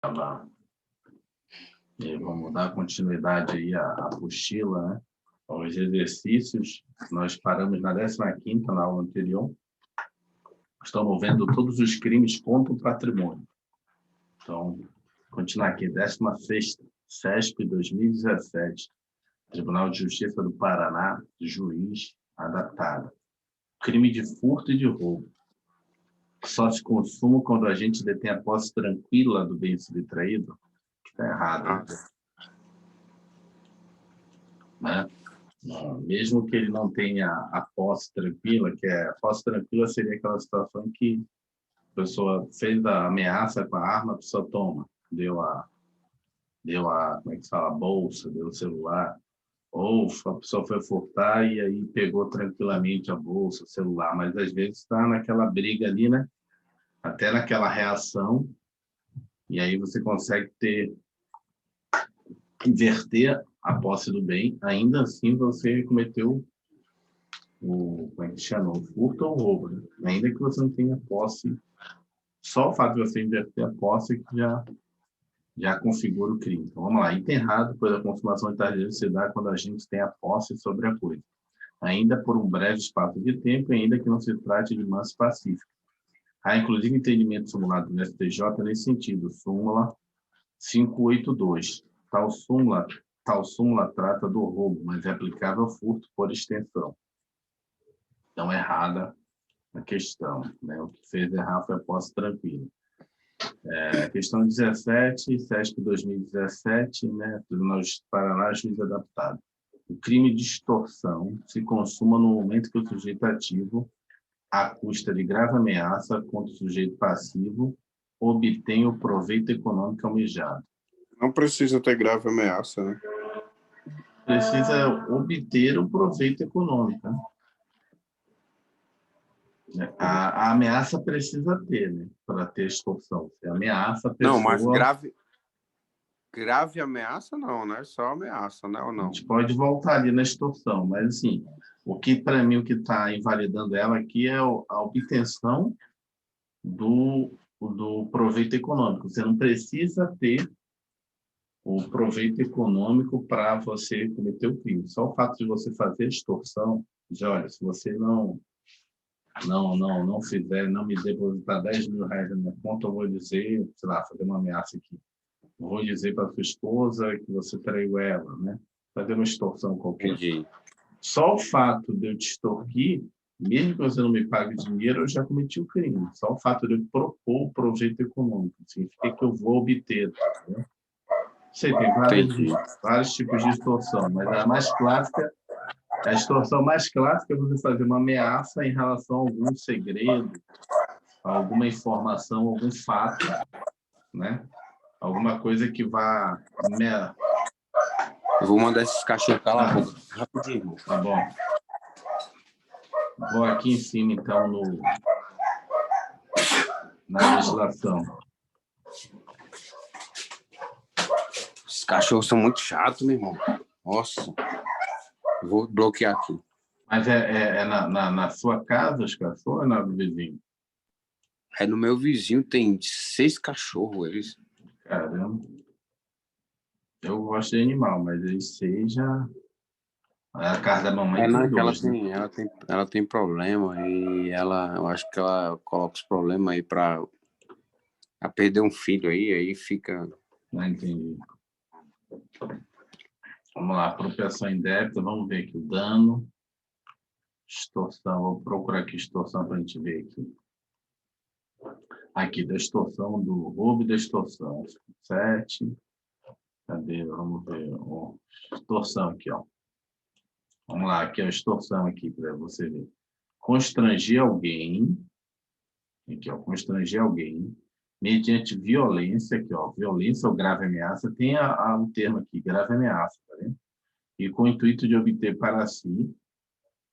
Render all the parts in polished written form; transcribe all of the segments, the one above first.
Tá bom. E vamos dar continuidade aí à apostila, né? Os exercícios, nós paramos na 15ª, na aula anterior. Estamos vendo todos os crimes contra o patrimônio. Então, continuar aqui, 16ª, CESP 2017, Tribunal de Justiça do Paraná, juiz adaptado. Crime de furto e de roubo. Só se consuma quando a gente detém a posse tranquila do bem subtraído. Está errado. Né? Mesmo que ele não tenha a posse tranquila, a posse tranquila seria aquela situação em que a pessoa fez a ameaça com a arma, a pessoa toma, deu a como é que se fala, a bolsa, deu o celular, ou a pessoa foi furtar e aí pegou tranquilamente a bolsa, o celular, mas às vezes está naquela briga ali, né? Até naquela reação, e aí você consegue inverter a posse do bem, ainda assim você cometeu como é que chama? O furto ou o roubo, né? Ainda que você não tenha posse, só o fato de você inverter a posse que já configura o crime. Então, vamos lá. Item errado, pois a consumação tardia se dá quando a gente tem a posse sobre a coisa, ainda por um breve espaço de tempo, e ainda que não se trate de manso pacífico. Há, inclusive, entendimento simulado no STJ nesse sentido, súmula 582. Tal súmula trata do roubo, mas é aplicável ao furto por extensão. Então, errada a questão, né? O que fez errar foi a posse tranquila. Questão 17, CESP 2017, né? Tribunal de Paraná, juiz adaptado. O crime de extorsão se consuma no momento que o sujeito ativo, à custa de grave ameaça contra o sujeito passivo, obtém o proveito econômico almejado. Não precisa ter grave ameaça, né? Precisa obter o proveito econômico, né? A ameaça precisa ter, né? Para ter extorsão. Se ameaça a pessoa... Não, mas grave ameaça não, né? Só ameaça, né? Ou não? A gente pode voltar ali na extorsão, mas assim, o que para mim o que está invalidando ela aqui é a obtenção do proveito econômico. Você não precisa ter o proveito econômico para você cometer o crime. Só o fato de você fazer extorsão, já olha, se você não fizer, não me depositar 10 mil reais na minha conta, eu vou dizer, sei lá, fazer uma ameaça aqui. Eu vou dizer para sua esposa que você traiu ela, né? Fazer uma extorsão qualquer. Entendi. Só o fato de eu te extorquir, mesmo que você não me pague dinheiro, eu já cometi o crime. Só o fato de eu propor o projeto econômico significa que eu vou obter. Né? Sei, tem vários tipos de extorsão, mas a extorsão mais clássica é você fazer uma ameaça em relação a algum segredo, a alguma informação, algum fato, né? Alguma coisa que vá... Eu vou mandar esses cachorros calar a boca rapidinho. Tá bom. Vou aqui em cima, então, na legislação. Esses cachorros são muito chatos, meu irmão. Nossa. Vou bloquear aqui. Mas é na sua casa os cachorros ou é na do vizinho? É no meu vizinho, tem 6 cachorros, eles. Caramba. Eu gosto de animal, mas eles seja... A casa da mamãe tem dois, né? Ela tem problema e eu acho que ela coloca os problemas aí pra perder um filho aí fica... Não entendi. Vamos lá, apropriação indébita, vamos ver aqui o dano. Extorsão, vou procurar aqui extorsão para a gente ver aqui. Aqui, da extorsão, do roubo e da extorsão. 7. Cadê? Vamos ver. Extorsão aqui, ó. Vamos lá, aqui é a extorsão aqui para você ver. Constranger alguém, aqui, ó, constranger alguém mediante violência, aqui, ó, violência ou grave ameaça, tem um termo aqui, grave ameaça, tá vendo? E com o intuito de obter para si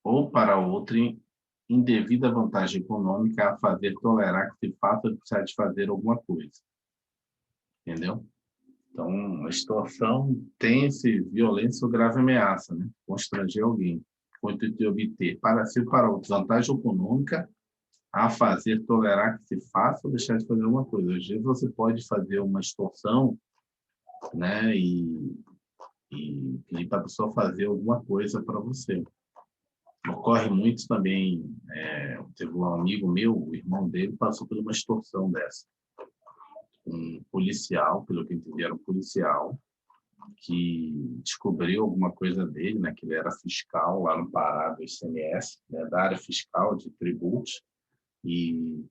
ou para outro indevida vantagem econômica a fazer tolerar que se faça de satisfazer alguma coisa. Entendeu? Então, a extorsão tem esse violência ou grave ameaça, né? Constranger alguém, com o intuito de obter para si ou para outro vantagem econômica a fazer, tolerar que se faça ou deixar de fazer alguma coisa. Às vezes você pode fazer uma extorsão, né, e pedir para a pessoa fazer alguma coisa para você. Ocorre muito também, teve um amigo meu, o irmão dele passou por uma extorsão dessa. Um policial, pelo que eu entendi, era um policial, que descobriu alguma coisa dele, né, que ele era fiscal lá no Pará do ICMS, né, da área fiscal de tributos, e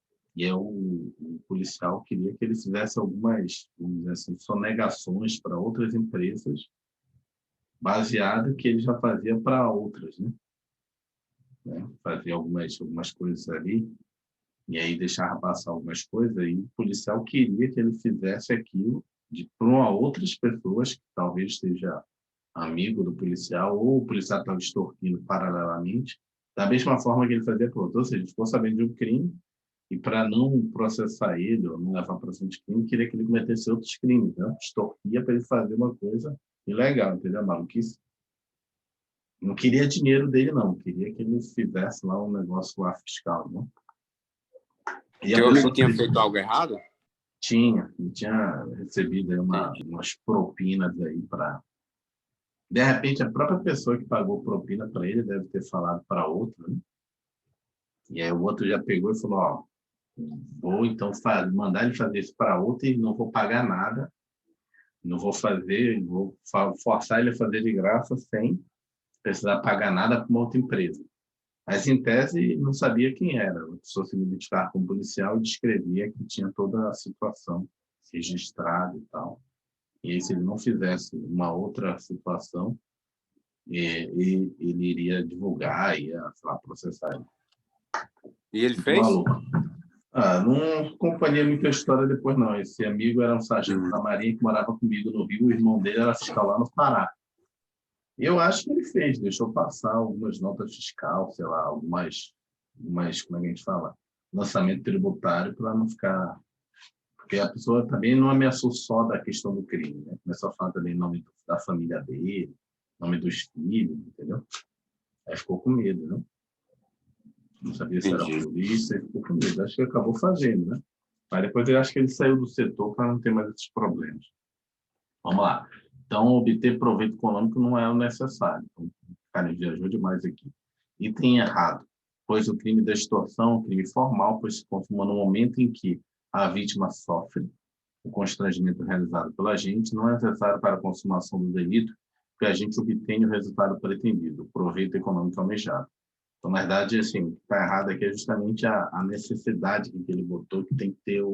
o policial queria que ele fizesse algumas, vamos dizer assim, sonegações para outras empresas, baseado que ele já fazia para outras, né? Fazia algumas coisas ali, e aí deixava passar algumas coisas, e o policial queria que ele fizesse aquilo para outras pessoas, que talvez esteja amigo do policial, ou o policial estava extorquindo paralelamente, da mesma forma que ele fazia para outro. Ou seja, ele ficou sabendo de um crime, e para não processar ele, ou não levar para frente de crime, queria que ele cometesse outros crimes, né? Extorquia para ele fazer uma coisa ilegal, entendeu? Maluquice. Não queria dinheiro dele, não. Queria que ele fizesse lá um negócio lá fiscal, né? E a Teu amigo pessoa tinha feito algo errado? tinha recebido aí umas propinas aí para... De repente, a própria pessoa que pagou propina para ele deve ter falado para outro, né? E aí o outro já pegou e falou, ó, vou então mandar ele fazer isso para outro e não vou pagar nada, não vou fazer, vou forçar ele a fazer de graça sem precisar pagar nada para uma outra empresa. Mas, em tese, não sabia quem era. A pessoa se identificava como policial e descrevia que tinha toda a situação registrada e tal. E aí, se ele não fizesse uma outra situação, ele iria divulgar, ia, sei lá, processar ele. E ele Muito fez? maluco. Não acompanhei muito a história depois, não. Esse amigo era um sargento da Marinha que morava comigo no Rio, o irmão dele era fiscal lá no Pará. Eu acho que ele fez, deixou passar algumas notas fiscal, sei lá, algumas, como é que a gente fala? Lançamento tributário para não ficar... Porque a pessoa também não ameaçou só da questão do crime, né? Começou a falar também em nome da família dele, nome dos filhos, entendeu? Aí ficou com medo, né? Não sabia se era Entendi. polícia, ficou com medo. Acho que acabou fazendo, né? Mas depois eu acho que ele saiu do setor para não ter mais esses problemas. Vamos lá. Então, obter proveito econômico não é o necessário. Então, o cara viajou demais aqui. Item errado, pois o crime da extorsão é um crime formal, pois se consuma no momento em que a vítima sofre o constrangimento realizado pelo agente, não é necessário para a consumação do delito que o agente obtenha o resultado pretendido, o proveito econômico almejado. Então, na verdade, assim, o que está errado aqui é justamente a necessidade que ele botou, que tem que ter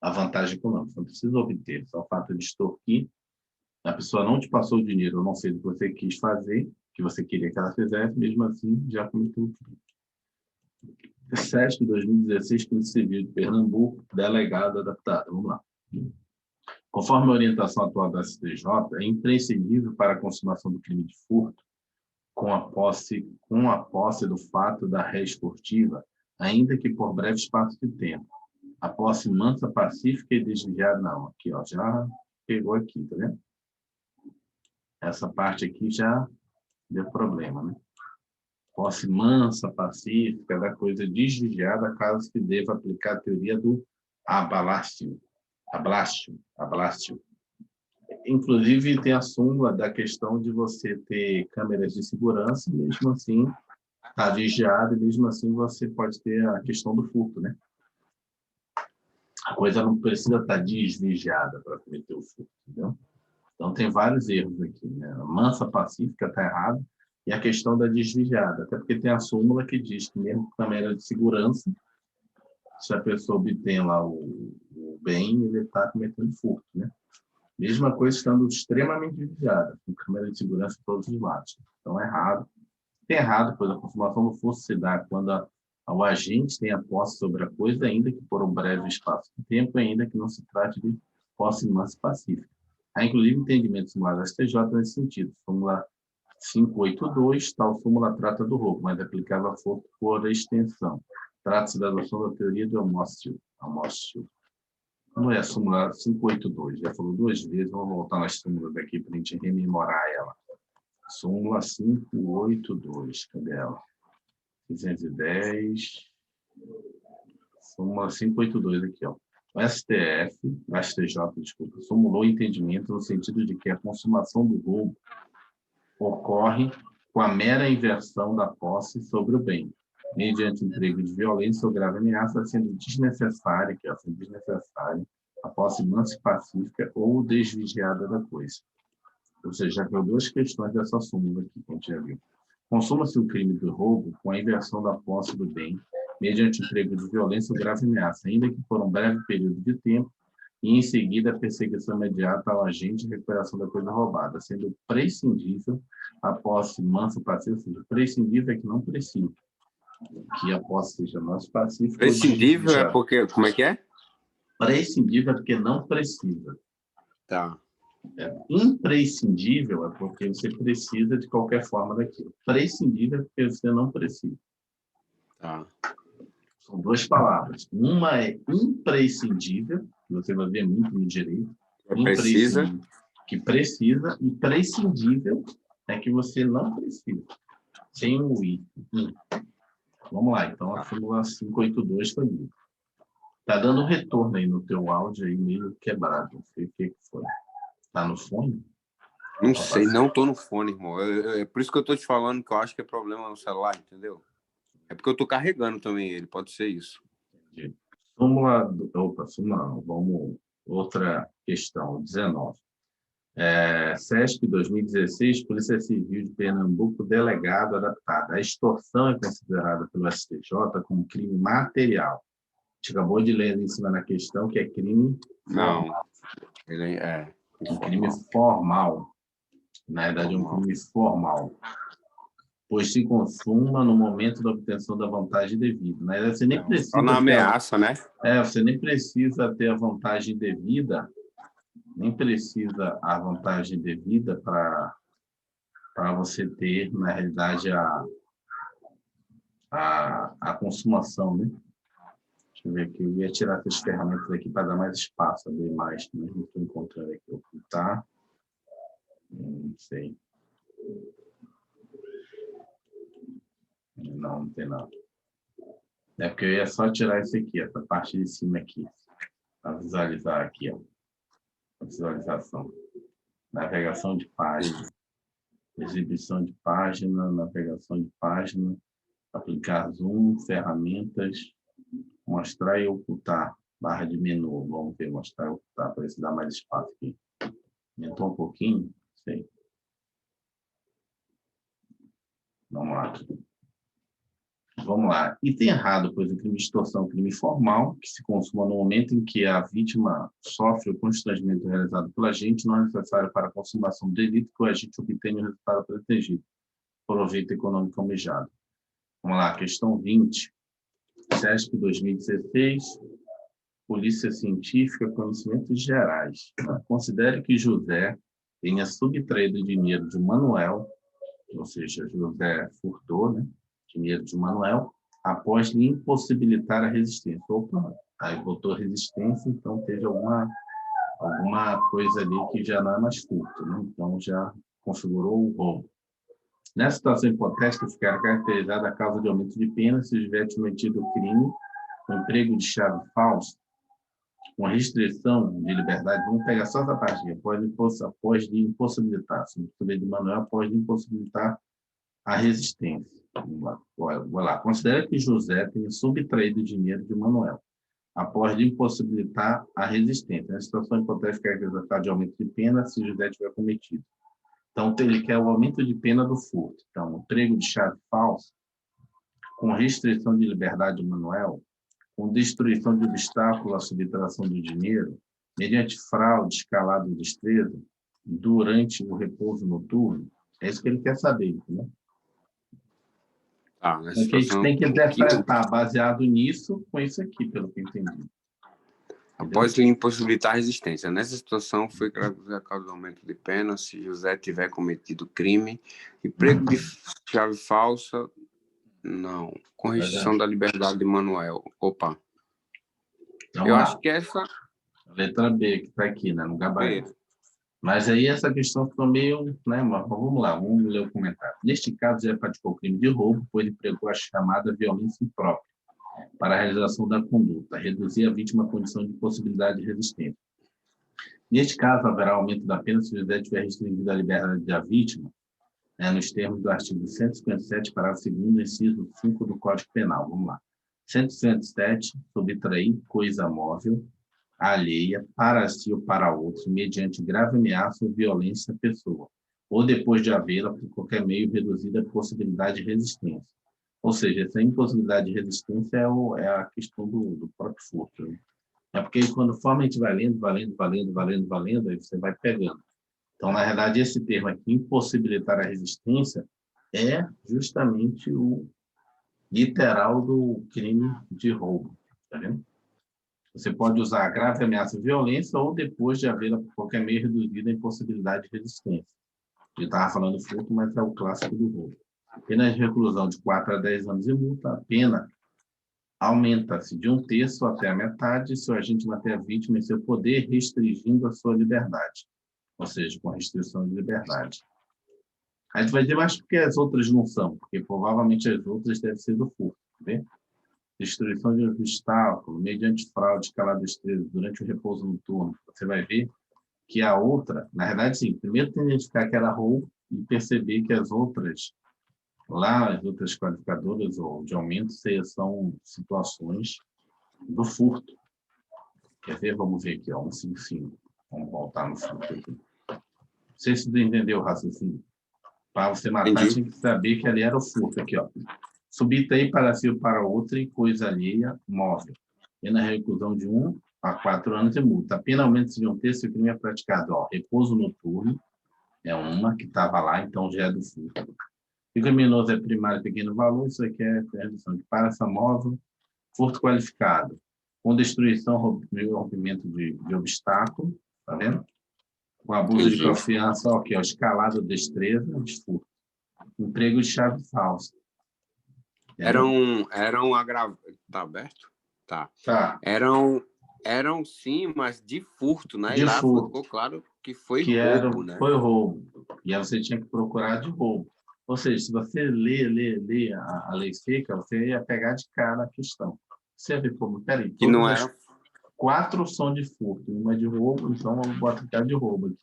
a vantagem econômica. Não precisa obter, só o fato de extorquir, a pessoa não te passou o dinheiro, ou não fez o que você quis fazer, que você queria que ela fizesse, mesmo assim, já cometeu o crime. 7 de 2016, Polícia Civil de Pernambuco, delegado adaptado. Vamos lá. Conforme a orientação atual da STJ, é imprescindível para a consumação do crime de furto, com a posse do fato da ré esportiva, ainda que por breve espaço de tempo. A posse mansa, pacífica e desviada, não. Aqui, ó, já pegou aqui, tá vendo? Essa parte aqui já deu problema, né? Posse mansa, pacífica, da coisa desviada, caso se deva aplicar a teoria do ablástio. Inclusive, tem a súmula da questão de você ter câmeras de segurança, e mesmo assim, está vigiado, e mesmo assim você pode ter a questão do furto, né? A coisa não precisa estar desvigiada para cometer o furto, entendeu? Então, tem vários erros aqui, né? A mansa pacífica está errado, e a questão da desvigiada, até porque tem a súmula que diz que mesmo com câmera de segurança, se a pessoa obtém lá o bem, ele está cometendo furto, né? Mesma coisa estando extremamente vigiada, com câmera de segurança em todos os lados. Então, é errado. É errado, pois a consumação do furto se dá quando o agente tem a posse sobre a coisa, ainda que por um breve espaço de tempo, ainda que não se trate de posse mansa pacífica. Há, inclusive, entendimentos similares ao STJ nesse sentido. Súmula 582, tal súmula trata do roubo, mas aplicava a furto por extensão. Trata-se da adoção da teoria do homócio. Não é a súmula 582, já falou duas vezes, vamos voltar nas súmulas aqui para a gente rememorar ela. Súmula 582, cadê ela? 610. súmula 582 aqui, ó. O STF, o STJ, desculpa, formulou entendimento no sentido de que a consumação do roubo ocorre com a mera inversão da posse sobre o bem, mediante emprego de violência ou grave ameaça, sendo desnecessária, a posse mansa e pacífica ou desvigiada da coisa. Ou seja, já viu duas questões dessa súmula aqui que a gente já viu. Consuma-se o crime do roubo com a inversão da posse do bem, mediante emprego de violência ou grave ameaça, ainda que por um breve período de tempo, e em seguida a perseguição imediata ao agente e recuperação da coisa roubada, sendo prescindível a posse mansa e pacífica, ou seja, prescindível é que não precisa, que a posse seja mansa e pacífica. Prescindível é porque, como é que é? Prescindível é porque não precisa. Tá. Imprescindível é porque você precisa de qualquer forma daquilo. Prescindível é porque você não precisa. Tá. São duas palavras. Uma é imprescindível, que você vai ver muito no direito. Precisa. Que precisa, e prescindível é que você não precisa. Sem o i. Vamos lá, então a súmula 582 foi lida. Está dando retorno aí no teu áudio aí meio quebrado. Não sei o que foi. Tá no fone? Não sei, não tô no fone, irmão. É por isso que eu tô te falando que eu acho que é problema no celular, entendeu? É porque eu tô carregando também ele, pode ser isso. Entendi. Súmula não, vamos, outra questão, 19. SESC 2016, Polícia Civil de Pernambuco, delegado adaptado. A extorsão é considerada pelo STJ como crime material. A gente acabou de ler em cima na questão que é crime Não, formal. ele é Um crime formal. Na verdade, é um crime formal. Pois se consuma no momento da obtenção da vantagem devida. Na verdade, você nem precisa... Só na ameaça, né? Você nem precisa ter a vantagem devida, nem precisa a vantagem devida para você ter, na realidade, a consumação, né? Deixa eu ver aqui, eu ia tirar essas ferramentas aqui para dar mais espaço, abrir mais, mas não estou encontrando aqui. Ocultar. Não sei. Não tem nada. É porque eu ia só tirar isso aqui, essa parte de cima aqui, para visualizar aqui, ó. A visualização. Navegação de página. Exibição de página, navegação de página, aplicar zoom, ferramentas, mostrar e ocultar, barra de menu. Vamos ver, mostrar e ocultar, para ver se dá mais espaço aqui. Aumentou um pouquinho? Sei. Vamos lá. Vamos lá. Item errado, pois o crime de extorsão é um crime formal, que se consuma no momento em que a vítima sofre o constrangimento realizado pelo agente, não é necessário para a consumação do delito que o agente obtenha o resultado pretendido, proveito econômico almejado. Vamos lá, questão 20. SESC 2016, Polícia Científica, Conhecimentos Gerais. Considere que José tenha subtraído dinheiro de Manuel, ou seja, José furtou, né, dinheiro de Manuel, após lhe impossibilitar a resistência. Opa, aí botou resistência, então teve alguma coisa ali que já não é mais furto, né? Então já configurou o roubo. Nessa situação hipotética, ficará caracterizada a causa de aumento de pena se tiver cometido o crime com emprego de chave falsa, com restrição de liberdade. Vamos pegar só essa parte aqui, após de impossibilitar, se de Manuel, após de impossibilitar a resistência. Vamos lá. Considera que José tenha subtraído dinheiro de Manuel, após de impossibilitar a resistência. Na situação hipotética, caracterizada de aumento de pena se José tiver cometido. Então, ele quer o aumento de pena do furto. Então, emprego de chave falsa, com restrição de liberdade de Manuel, com destruição de obstáculo à subtração do dinheiro, mediante fraude, escalada e destreza, durante o repouso noturno. É isso que ele quer saber, entendeu? Ah, a gente tem que interpretar baseado nisso, com isso aqui, pelo que eu entendi. Após lhe impossibilitar a resistência. Nessa situação, foi a causa do aumento de pena se José tiver cometido crime. Emprego de chave falsa, não. Com restrição da liberdade de Manuel. Opa. Vamos eu lá. acho que essa... Letra B, que está aqui, né, no gabarito. Mas aí essa questão ficou meio... Né, mas vamos lá, vamos ler o comentário. Neste caso, já praticou crime de roubo, pois empregou a chamada violência imprópria, para a realização da conduta, reduzir a vítima à condição de possibilidade de resistência. Neste caso, haverá aumento da pena se o juiz tiver restringido a liberdade da vítima, nos termos do artigo 157, parágrafo 2º, inciso 5 do Código Penal. Vamos lá. 157, subtrair coisa móvel, alheia, para si ou para outro, mediante grave ameaça ou violência à pessoa, ou depois de havê-la, por qualquer meio, reduzida a possibilidade de resistência. Ou seja, essa impossibilidade de resistência é a questão do próprio furto. Né? É porque quando a gente vai lendo, aí você vai pegando. Então, na realidade, esse termo aqui, impossibilitar a resistência, é justamente o literal do crime de roubo. Tá vendo? Você pode usar grave ameaça ou violência ou depois de haver por qualquer meio reduzida a impossibilidade de resistência. Eu estava falando furto, mas é o clássico do roubo. Pena de reclusão de 4 a 10 anos e multa, a pena aumenta-se de 1/3 até a metade se o agente manter a vítima em seu poder, restringindo a sua liberdade. Ou seja, com restrição de liberdade. A gente vai dizer, mas por que as outras não são? Porque provavelmente as outras devem ser do furto. Tá? Destruição de obstáculo, mediante fraude, escalada extrema, durante o repouso noturno. Você vai ver que a outra, na verdade, sim, primeiro tem que identificar que era roubo e perceber que as outras, lá, as outras qualificadoras ou de aumento, são situações do furto. Quer ver? Vamos ver aqui, ó, 155. Vamos voltar no furto aqui. Não sei se você entendeu o raciocínio. Para você matar, Entendi. tinha que saber que ali era o furto. Aqui, ó. Subtrair para si ou para outra e coisa alheia, móvel. Pena reclusão de 1 a 4 anos e multa. Penalmente se de 1/3 se o crime é praticado. Ó, repouso noturno é uma que estava lá, então já é do furto. O criminoso é primário pequeno valor, isso aqui é redução de paraça móvel, furto qualificado, com destruição, rompimento de obstáculo, tá vendo? Com abuso de confiança, ó, aqui, ó, escalada, destreza, furto. Emprego de chave falsa. Eram agravados. Tá aberto? Tá. Eram sim, mas de furto, né? De e lá furto. ficou claro que foi que roubo, né? Foi roubo. E aí você tinha que procurar de roubo. Ou seja, se você lê a lei seca, você ia pegar de cara a questão. Você ia ver como, peraí, Que não todas as era. 4 são de furto, uma é de roubo, então vamos botar cara de roubo aqui.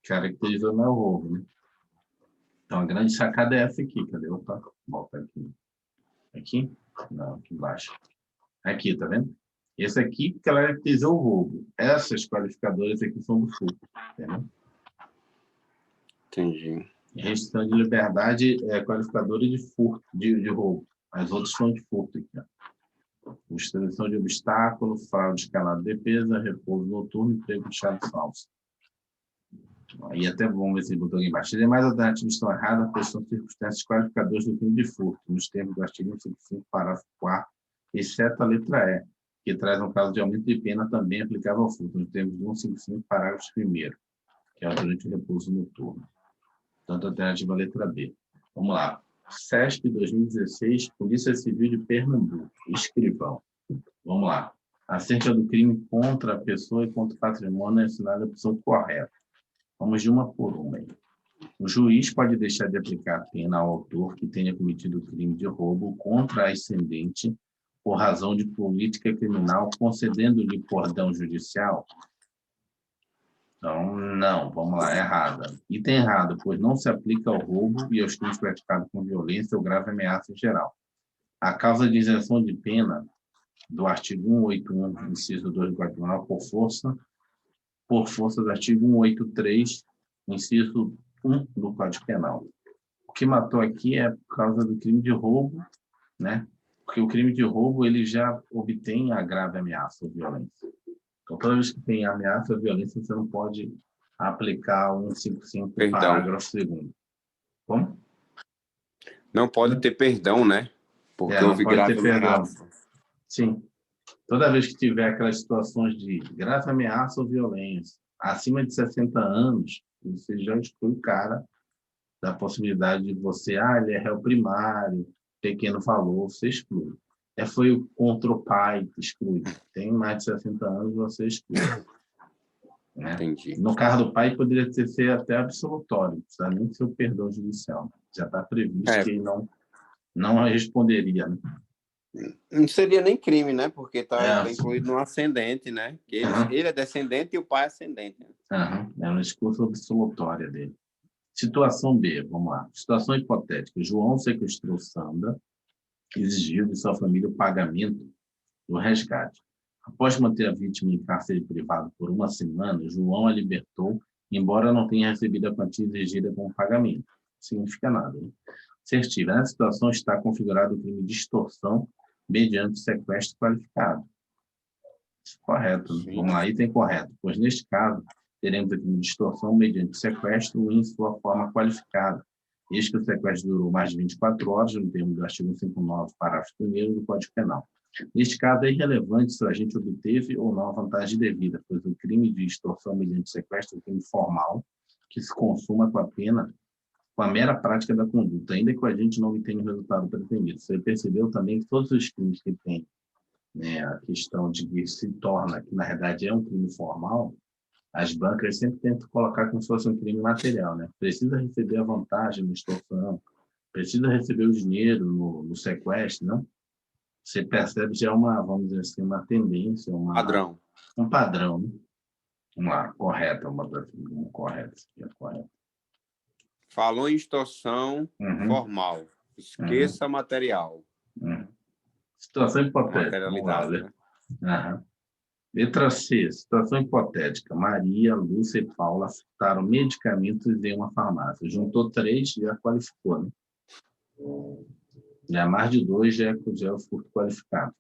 Caracterizou não é o roubo, né? Então a grande sacada é essa aqui, cadê? Opa, volta aqui. Aqui? Não, aqui embaixo. Aqui, tá vendo? Esse aqui caracterizou o roubo. Essas qualificadoras aqui são do furto, entendeu? Entendi. Restrição de liberdade é qualificadora de furto, de roubo. As outras são de furto aqui. Ó. Destruição de obstáculo, fraude, escalada de defesa, repouso noturno, emprego de chave falsa. Aí até vamos ver se botou aqui embaixo. As demais alternativas estão erradas, pois são circunstâncias qualificadoras do crime de furto, nos termos do artigo 155, parágrafo 4º, exceto a letra E, que traz um caso de aumento de pena também aplicável ao furto, nos termos do 155, parágrafo 1º, que é durante o repouso noturno. Tanto a alternativa letra B. Vamos lá. SESP 2016, Polícia Civil de Pernambuco, escrivão. Vamos lá. A certidão do crime contra a pessoa e contra o patrimônio é assinada a opção correta. Vamos de uma por uma aí. O juiz pode deixar de aplicar a pena ao autor que tenha cometido o crime de roubo contra a ascendente por razão de política criminal, concedendo-lhe perdão judicial. Então, não, vamos lá, errada. Item errado, pois não se aplica ao roubo e aos crimes praticados com violência ou grave ameaça em geral. A causa de isenção de pena do artigo 181, inciso 2 do Código Penal, por força do artigo 183, inciso 1 do Código Penal. O que matou aqui é por causa do crime de roubo, né? Porque o crime de roubo ele já obtém a grave ameaça ou violência. Então, toda vez que tem ameaça ou violência, você não pode aplicar o 155, parágrafo 2º. Como? Não pode ter perdão, né? Porque houve grave ameaça. Sim. Toda vez que tiver aquelas situações de grave ameaça ou violência, acima de 60 anos, você já exclui o cara da possibilidade de você, ele é réu primário, pequeno valor, você exclui. Foi o contra o pai, exclui. Tem mais de 60 anos, você exclui. Né? Entendi. No caso do pai, poderia ser até absolutório, não precisa nem ser o perdão judicial. Já está previsto que ele não responderia. Né? Não seria nem crime, né? Porque está incluído no ascendente, né? Que ele é descendente e o pai é ascendente. É uma escuta absolutória dele. Situação B, vamos lá. Situação hipotética. João sequestrou Sandra e exigiu de sua família o pagamento do resgate. Após manter a vítima em cárcere privado por uma semana, João a libertou, embora não tenha recebido a quantia exigida como pagamento. Não significa nada. Né? Certifica. Na situação está configurado o crime de extorsão mediante sequestro qualificado. Correto. Né? Vamos lá, item correto. Pois, neste caso, teremos o crime de extorsão mediante sequestro em sua forma qualificada. Eis que o sequestro durou mais de 24 horas, no termo do artigo 159, parágrafo 1º do Código Penal. Neste caso, é irrelevante se o agente obteve ou não a vantagem devida, pois o crime de extorsão mediante sequestro é um crime formal que se consuma com a pena, com a mera prática da conduta, ainda que o agente não obtenha o resultado pretendido. Você percebeu também que todos os crimes que têm, né, a questão de que se torna, que na verdade é um crime formal, as bancas sempre tentam colocar como se fosse um crime material, né? Precisa receber a vantagem na extorsão, precisa receber o dinheiro no sequestro, não? Você percebe já uma, vamos dizer assim, uma tendência, um padrão. Né? Vamos lá, correto, correto, é correto. Falou em extorsão formal. Esqueça material. Situação hipotética. Materialidade, né? Letra C, situação hipotética. Maria, Lúcia e Paula furtaram medicamentos em uma farmácia. Juntou 3, já qualificou, né? Já mais de 2 já é o furto qualificado.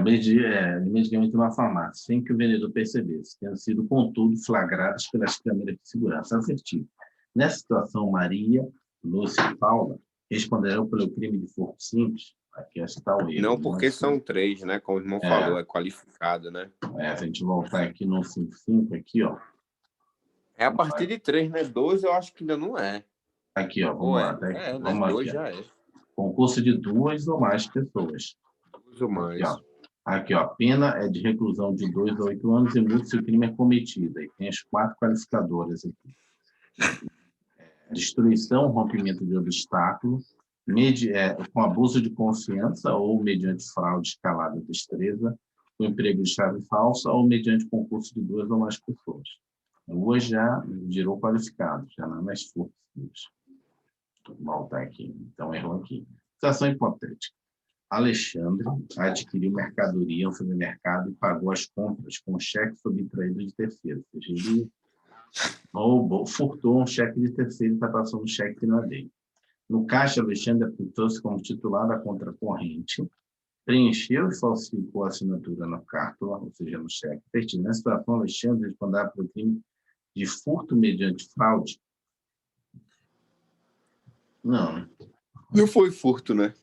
Medicamento em uma farmácia, sem que o vendedor percebesse, tendo sido, contudo, flagrados pelas câmeras de segurança. Assertivo. Nessa situação, Maria, Lúcia e Paula responderão pelo crime de furto simples. Aqui está o erro. Não, porque são 3, né? Como o irmão falou, é qualificado, né? Se a gente voltar aqui no 55, aqui, ó. É a partir de 3, né? 2 eu acho que ainda não é. Aqui, ó, vamos lá. Tá? Né? Vamos 2 aqui, já é. Concurso de 2 ou mais pessoas. 2 ou mais. Aqui, ó. Pena é de reclusão de 2 a 8 anos e multa se o crime é cometido. Aí tem as 4 qualificadoras aqui. Destruição, rompimento de obstáculo, com abuso de confiança ou mediante fraude, escalada, destreza, com emprego de chave falsa ou mediante concurso de 2 ou mais pessoas. 2 já virou qualificado, já não é mais furto. Vou voltar aqui. Então, errou aqui. Situação hipotética. Alexandre adquiriu mercadoria no supermercado e pagou as compras com cheque subtraído de terceiro. Ou seja, ele furtou um cheque de terceiro e está passando um cheque que não é dele. No caixa, Alexandre apontou-se como titular da conta corrente, preencheu e falsificou a assinatura no cartão, ou seja, no cheque. Na situação, Alexandre responderá pelo crime de furto mediante fraude. Não. Não foi furto, né?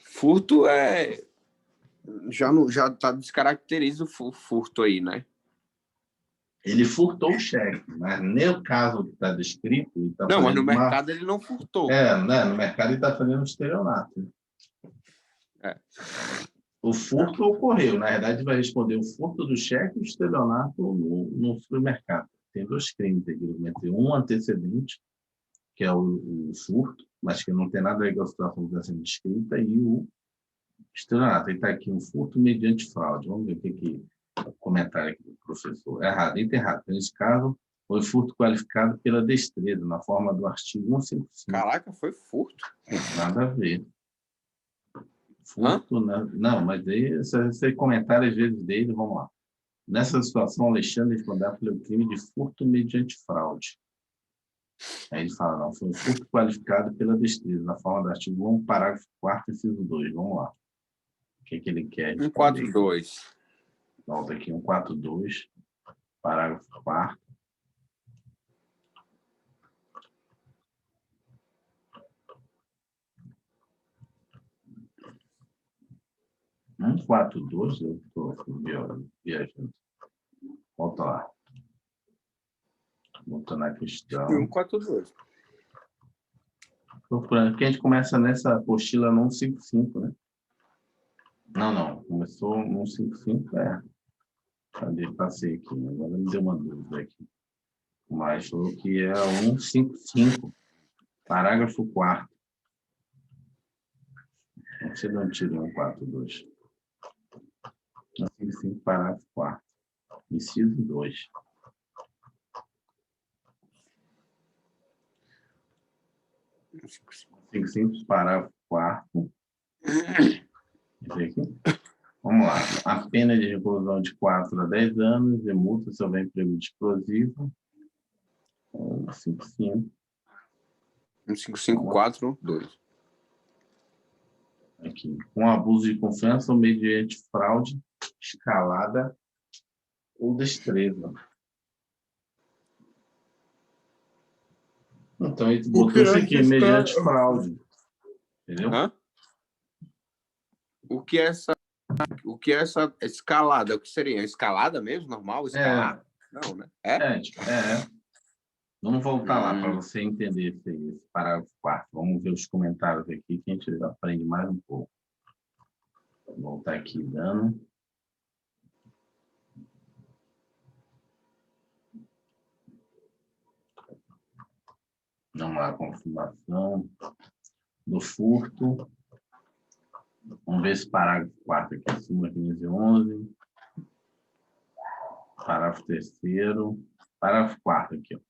Furto é... Já tá descaracteriza o furto aí, né? Ele furtou o cheque, mas nem o caso que está descrito... Não, mas no mercado ele não furtou. Né? No mercado ele está fazendo estelionato. O furto ocorreu. Na verdade, vai responder o furto do cheque e o estelionato no supermercado. Tem 2 crimes aqui. Um antecedente, que é o furto, mas que não tem nada a ver com a situação que está sendo descrita, e o estelionato. Ele está aqui, um furto mediante fraude. Vamos ver o que o comentário aqui do professor. Errado, errado. Nesse caso, foi furto qualificado pela destreza, na forma do artigo 155. Caraca, foi furto? Nada a ver. Furto, não, mas aí, esse comentário, às vezes, dele, vamos lá. Nessa situação, Alexandre responderá pelo crime de furto mediante fraude. Aí ele fala, não, foi um furto qualificado pela destreza, na forma do artigo 1, parágrafo 4º, inciso 2. Vamos lá. O que ele quer? 142. Volta aqui, 142, parágrafo 4º. Quatro, dois, eu estou viajando. Volta lá. Voltando na questão. 142. Procurando, porque a gente começa nessa apostila no 155, né? Não. Começou no 155, Cadê? Passei aqui, agora me deu uma dúvida aqui. Mas falou que é 155, parágrafo 4º. Você não tira 142. 155, parágrafo 4º. Inciso 2. 155, parágrafo 4º. Vamos lá. A pena de reclusão de 4 a 10 anos e multa se houver emprego de explosivo. 155. 15542. Aqui. Com abuso de confiança ou mediante fraude, escalada ou destreza. Então, ele botou isso aqui, mediante fraude. Entendeu? Hã? O que é essa escalada? O que seria? Escalada mesmo? Normal? Escalada? Não, né? Vamos voltar lá para você entender esse parágrafo 4º. Vamos ver os comentários aqui que a gente aprende mais um pouco. Vou voltar aqui, dando. Vamos lá, confirmação do furto. Vamos ver esse parágrafo 4º aqui, súmula 511. Parágrafo 3º. Parágrafo 4º aqui, ó.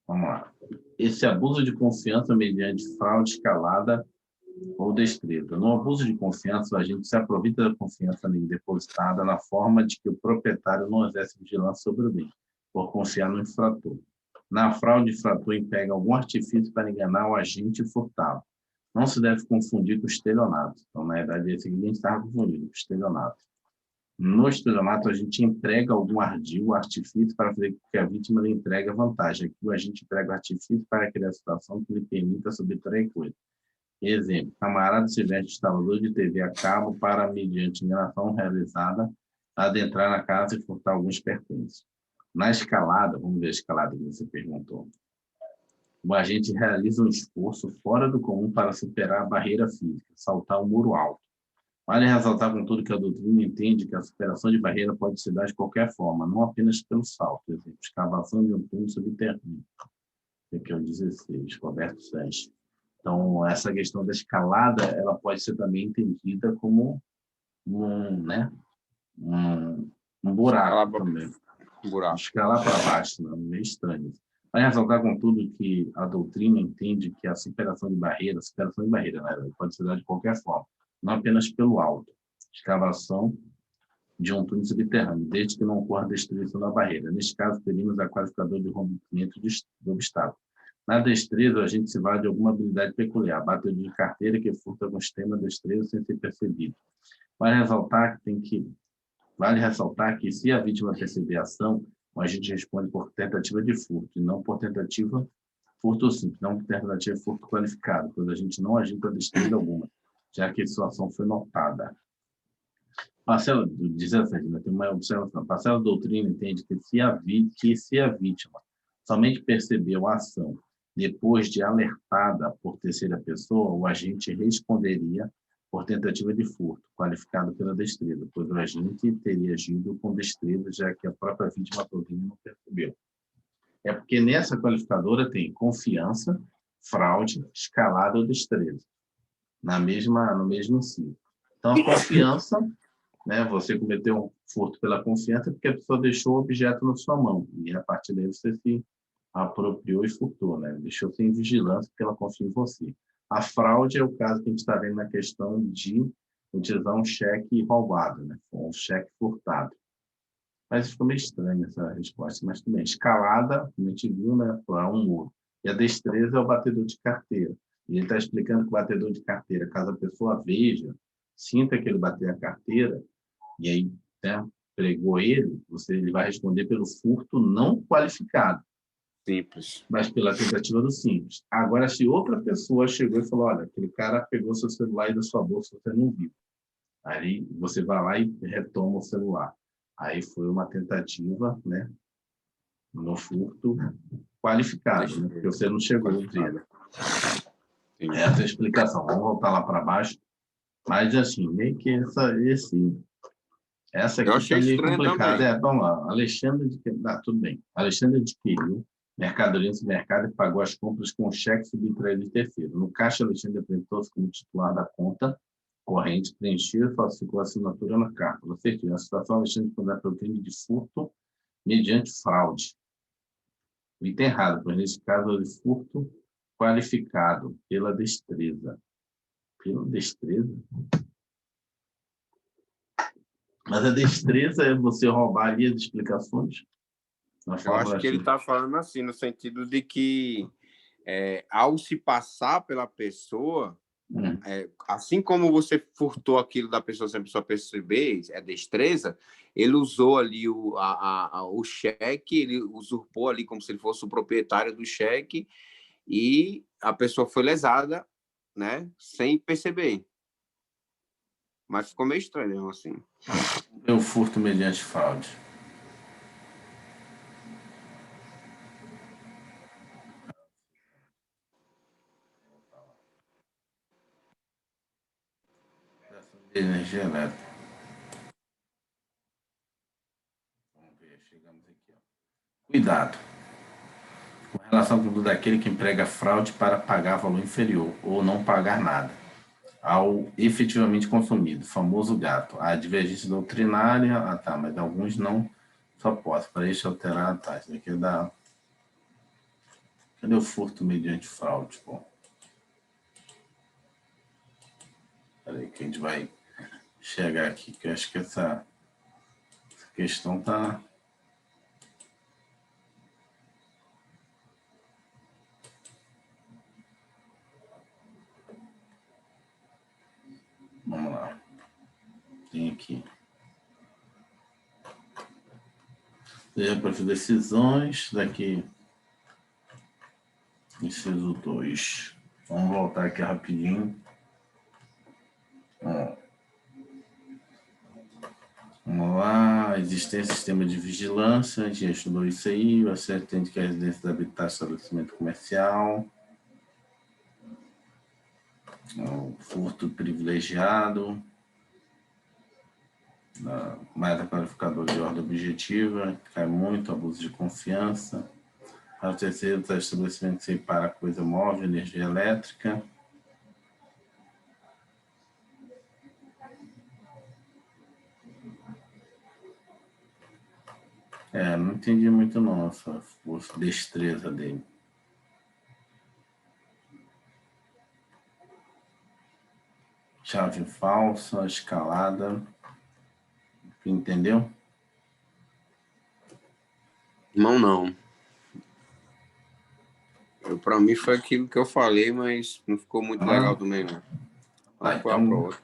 Vamos lá. Esse abuso de confiança mediante fraude, escalada ou destreza. No abuso de confiança, a gente se aproveita da confiança nele depositada na forma de que o proprietário não exerce vigilância sobre o bem, por confiar no infrator. Na fraude, o infrator emprega algum artifício para enganar o agente e furtá-lo. Não se deve confundir com o estelionato. Então, na verdade, esse aqui a gente estava confundindo com o estelionato. No estelionato, a gente emprega algum ardil, artifício, para fazer com que a vítima lhe entregue a vantagem. Aqui, a gente emprega o artifício para criar a situação que lhe permita subtrair coisa. Exemplo, camarada se veste instalador de TV a cabo para, mediante enganação realizada, adentrar na casa e furtar alguns pertences. Na escalada, vamos ver a escalada que você perguntou. O agente realiza um esforço fora do comum para superar a barreira física, saltar um muro alto. Vale ressaltar, contudo, que a doutrina entende que a superação de barreira pode se dar de qualquer forma, não apenas pelo salto. Por exemplo, escavação de um túnel subterrâneo. Aqui é o 16, Roberto Sanches. Então, essa questão da escalada, ela pode ser também entendida como um buraco também. Escalar para baixo, né? Meio estranho. Vai ressaltar, contudo, que a doutrina entende que a superação de barreira, né, pode ser dada de qualquer forma, não apenas pelo alto. Escavação de um túnel subterrâneo, desde que não ocorra destruição da barreira. Neste caso, teríamos a qualificador de rompimento do obstáculo. Na destreza, a gente se vale de alguma habilidade peculiar, batedor de carteira que furta com extrema destreza sem ser percebido. Vale ressaltar que, se a vítima perceber a ação, a gente responde por tentativa de furto, e não por tentativa furto simples, não por tentativa de furto qualificado, pois a gente não agita destreza alguma, já que a situação foi notada. Parcela do 17, tem uma observação. Parcela da doutrina entende que se a vítima somente percebeu a ação depois de alertada por terceira pessoa, o agente responderia por tentativa de furto, qualificado pela destreza, pois o agente teria agido com destreza, já que a própria vítima não percebeu. É porque nessa qualificadora tem confiança, fraude, escalada ou destreza, no mesmo inciso. Então, a confiança, né, você cometeu um furto pela confiança porque a pessoa deixou o objeto na sua mão, e a partir daí você se apropriou e furtou, né? Deixou sem vigilância porque ela confia em você. A fraude é o caso que a gente está vendo na questão de utilizar um cheque roubado, né? Um cheque furtado. Mas ficou meio estranha essa resposta, mas tudo bem. Escalada, como a gente viu, né? É um muro. E a destreza é o batedor de carteira. E ele está explicando que o batedor de carteira, caso a pessoa veja, sinta que ele bateu a carteira, e aí, né, pregou ele vai responder pelo furto não qualificado. Simples. Mas pela tentativa do simples. Agora, se outra pessoa chegou e falou, olha, aquele cara pegou seu celular e da sua bolsa, você não viu. Aí você vai lá e retoma o celular. Aí foi uma tentativa, né, no furto qualificado, né, porque você não chegou a ver. Essa é a explicação. Vamos voltar lá para baixo. Mas, assim, meio que essa aqui está meio complicada. Vamos lá. Alexandre tudo bem. Alexandre adquiriu mercadoria no mercado e pagou as compras com cheque subtraído de terceiro. No caixa, Alexandre apresentou-se como titular da conta corrente preenchida, falsificou a assinatura na carta. Assertivo. A situação deixando de condenar pelo crime de furto mediante fraude. O item errado, pois neste caso é de furto qualificado pela destreza. Pela destreza? Mas a destreza é você roubar ali as explicações? Eu acho que ele está falando assim, no sentido de que ao se passar pela pessoa, assim como você furtou aquilo da pessoa sem a pessoa perceber, é destreza, ele usou ali o cheque, ele usurpou ali como se ele fosse o proprietário do cheque e a pessoa foi lesada, né, sem perceber. Mas ficou meio estranho, assim. É o furto mediante fraude. Energia elétrica. Vamos ver, chegamos aqui. Ó. Cuidado. Com relação ao produto daquele que emprega fraude para pagar valor inferior ou não pagar nada ao efetivamente consumido, famoso gato. A divergência doutrinária, mas alguns não só posso. Para isso alterar, tá, isso aqui é da... Cadê o furto mediante fraude? Bom. Peraí que a gente vai chegar aqui, que eu acho que essa questão tá... Vamos lá. Tem aqui. Para as decisões, daqui, inciso 2. Vamos voltar aqui rapidinho. Vamos lá, existência de sistema de vigilância, a gente estudou isso aí, o acerto entende que a residência habitar estabelecimento comercial, o furto privilegiado, mais a qualificadora de ordem objetiva, cai muito, abuso de confiança. Para o terceiro, está estabelecimento que separa coisa móvel, energia elétrica. Não entendi muito não essa destreza dele. Chave falsa, escalada. Entendeu? Não. Para mim foi aquilo que eu falei, mas não ficou muito legal também, não. Vamos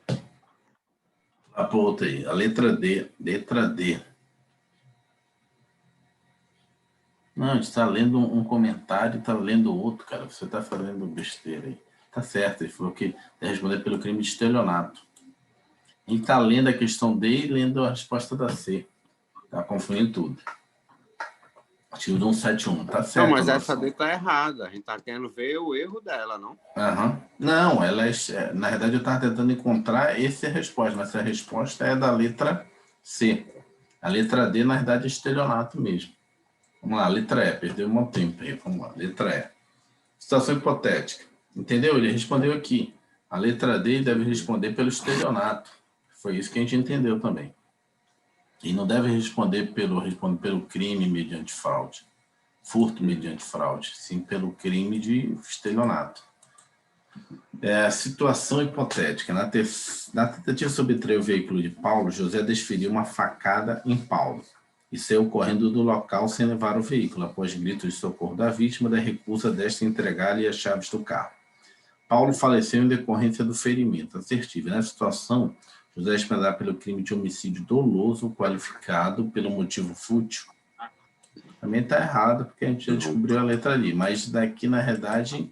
lá para outra aí. A letra D. Letra D. Não, a gente está lendo um comentário e está lendo outro, cara. Você está fazendo besteira aí. Tá certo, ele falou que é responder pelo crime de estelionato. Ele está lendo a questão D e lendo a resposta da C. Tá confundindo tudo. Artigo 171, tá certo. Não, mas essa D tá errada. A gente tá querendo ver o erro dela, não? Não, ela na verdade eu estava tentando encontrar essa resposta, mas a resposta é da letra C. A letra D, na verdade, é estelionato mesmo. Vamos lá, letra E, perdeu um tempo aí. Vamos lá, letra E. Situação hipotética. Entendeu? Ele respondeu aqui. A letra D deve responder pelo estelionato. Foi isso que a gente entendeu também. E não deve responder pelo crime mediante fraude. Furto mediante fraude. Sim, pelo crime de estelionato. Situação hipotética. Na tentativa de subtrair o veículo de Paulo, José desferiu uma facada em Paulo e saiu correndo do local sem levar o veículo. Após gritos de socorro da vítima, da recusa desta entregar-lhe as chaves do carro. Paulo faleceu em decorrência do ferimento. Assertivo. Nessa situação, José é expedido pelo crime de homicídio doloso qualificado pelo motivo fútil. Também está errado, porque a gente já descobriu a letra ali. Mas daqui, na verdade,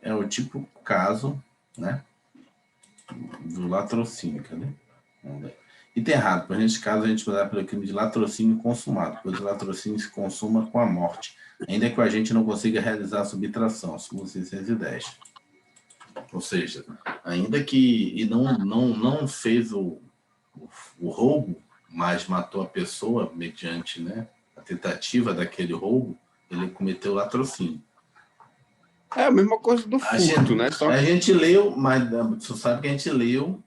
é o tipo caso, né, do latrocínio. Cadê? E tem errado, pois neste caso a gente vai dar pelo crime de latrocínio consumado, pois o latrocínio se consuma com a morte, ainda que a gente não consiga realizar a subtração, artigo 610. Ou seja, ainda que não fez o roubo, mas matou a pessoa mediante, né, a tentativa daquele roubo, ele cometeu latrocínio. É a mesma coisa do furto, né? A gente leu, mas você sabe que a gente leu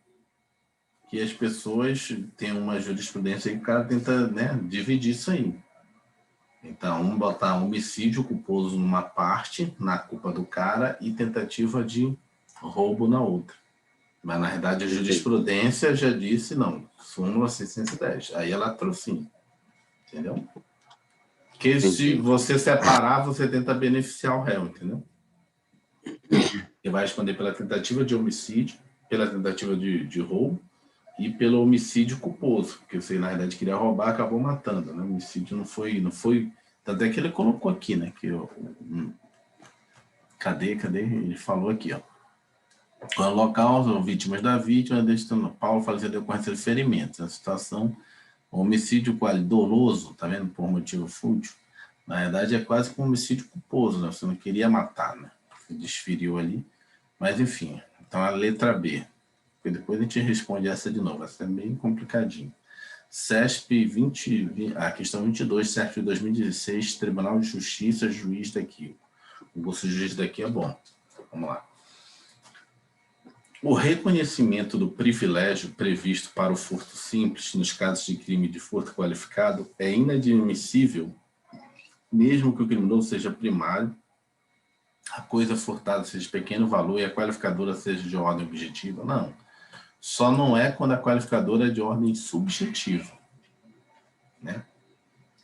que as pessoas têm uma jurisprudência que o cara tenta, né, dividir isso aí. Então, botar homicídio culposo numa parte, na culpa do cara, e tentativa de roubo na outra. Mas, na verdade, a jurisprudência já disse, não, súmula 610. Aí ela trouxe, entendeu? Porque se você separar, você tenta beneficiar o réu, entendeu? Você vai responder pela tentativa de homicídio, pela tentativa de roubo e pelo homicídio culposo, porque você, na verdade, queria roubar, acabou matando, né? O homicídio não foi... Tanto é que ele colocou aqui, né? Que cadê? Ele falou aqui, ó. O local, vítimas da vítima, deixando Paulo fazia decorrência de ferimentos. A situação, homicídio doloso, tá vendo? Por motivo fútil. Na verdade, é quase como um homicídio culposo, né? Você não queria matar, né? Você desferiu ali. Mas, enfim. Então, a letra B. Porque depois a gente responde essa de novo. Essa é bem complicadinho. CESP 20, a questão 22, CESP 2016, Tribunal de Justiça, juiz daqui. O gosto juiz daqui é bom. Vamos lá. O reconhecimento do privilégio previsto para o furto simples nos casos de crime de furto qualificado é inadmissível, mesmo que o criminoso seja primário, a coisa furtada seja de pequeno valor e a qualificadora seja de ordem objetiva. Não. Só não é quando a qualificadora é de ordem subjetiva, né?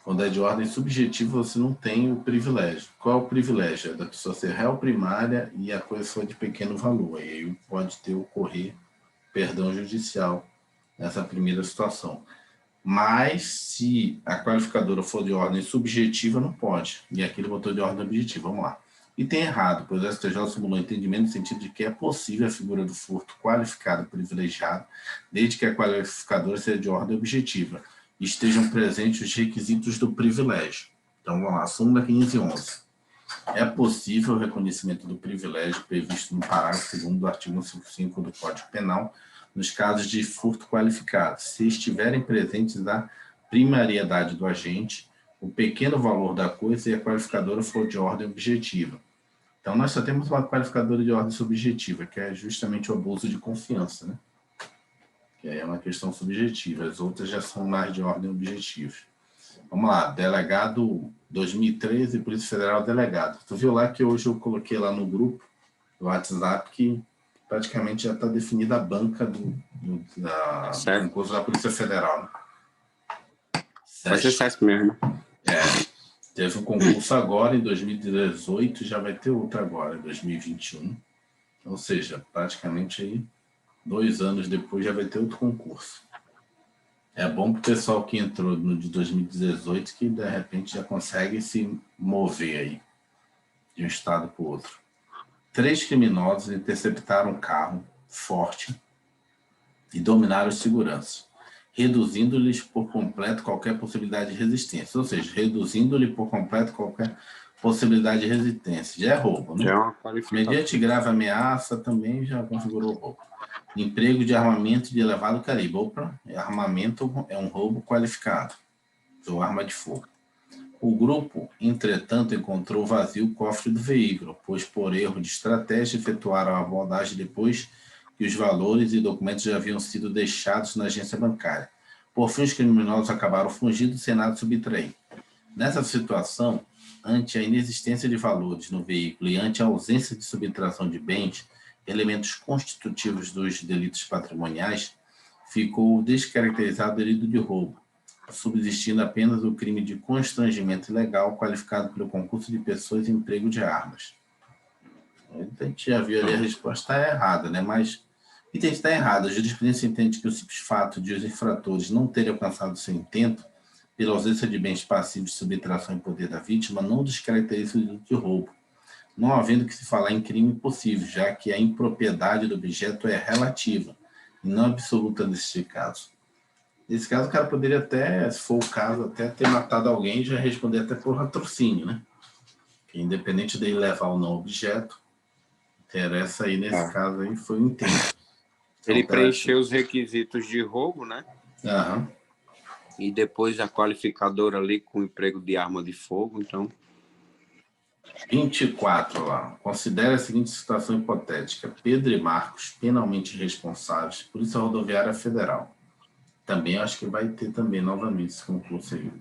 Quando é de ordem subjetiva, você não tem o privilégio. Qual é o privilégio? É da pessoa ser réu primária e a coisa for de pequeno valor. E aí pode ocorrer perdão judicial nessa primeira situação. Mas, se a qualificadora for de ordem subjetiva, não pode. E aqui ele botou de ordem objetiva. Vamos lá. E tem errado, pois o STJ simulou entendimento no sentido de que é possível a figura do furto qualificado privilegiado, desde que a qualificadora seja de ordem objetiva e estejam presentes os requisitos do privilégio. Então, vamos lá, súmula 511. É possível o reconhecimento do privilégio previsto no parágrafo 2º do artigo 155 do Código Penal nos casos de furto qualificado, se estiverem presentes a primariedade do agente, o pequeno valor da coisa e a qualificadora for de ordem objetiva. Então, nós só temos uma qualificadora de ordem subjetiva, que é justamente o abuso de confiança, né? Que é uma questão subjetiva. As outras já são mais de ordem objetiva. Vamos lá, delegado 2013, Polícia Federal delegado. Tu viu lá que hoje eu coloquei lá no grupo do WhatsApp que praticamente já está definida a banca do concurso da Polícia Federal. Né? Vai ser CESP mesmo. Teve um concurso agora em 2018, já vai ter outro agora em 2021. Ou seja, praticamente aí 2 anos depois já vai ter outro concurso. É bom para o pessoal que entrou no de 2018 que de repente já consegue se mover aí de um estado para o outro. 3 criminosos interceptaram um carro forte e dominaram os seguranças, reduzindo-lhes por completo qualquer possibilidade de resistência. Ou seja, reduzindo-lhe por completo qualquer possibilidade de resistência. Já é roubo, né? Mediante grave ameaça também já configurou roubo. Emprego de armamento de elevado calibre. Opa, armamento é um roubo qualificado, ou arma de fogo. O grupo, entretanto, encontrou vazio o cofre do veículo, pois por erro de estratégia efetuaram a abordagem depois que os valores e documentos já haviam sido deixados na agência bancária. Por fim, os criminosos acabaram fugindo sem nada subtrair. Nessa situação, ante a inexistência de valores no veículo e ante a ausência de subtração de bens, elementos constitutivos dos delitos patrimoniais, ficou descaracterizado o delito de roubo, subsistindo apenas o crime de constrangimento ilegal qualificado pelo concurso de pessoas e emprego de armas. A gente já viu ali a resposta errada, né? Mas está errado. A jurisprudência entende que o simples fato de os infratores não terem alcançado seu intento, pela ausência de bens passivos de subtração em poder da vítima, não descaracteriza o delito de roubo, não havendo que se falar em crime possível, já que a impropriedade do objeto é relativa e não absoluta nesse caso. Nesse caso, o cara poderia até, se for o caso, até ter matado alguém e já responder até por latrocínio, né? Que independente dele levar ou não o objeto, interessa aí, nesse caso aí, foi o intento. Ele preencheu os requisitos de roubo, né? Aham. E depois a qualificadora ali com emprego de arma de fogo, então 24 lá. Considere a seguinte situação hipotética. Pedro e Marcos, penalmente responsáveis, Polícia Rodoviária Federal. Também acho que vai ter também novamente esse concurso aí.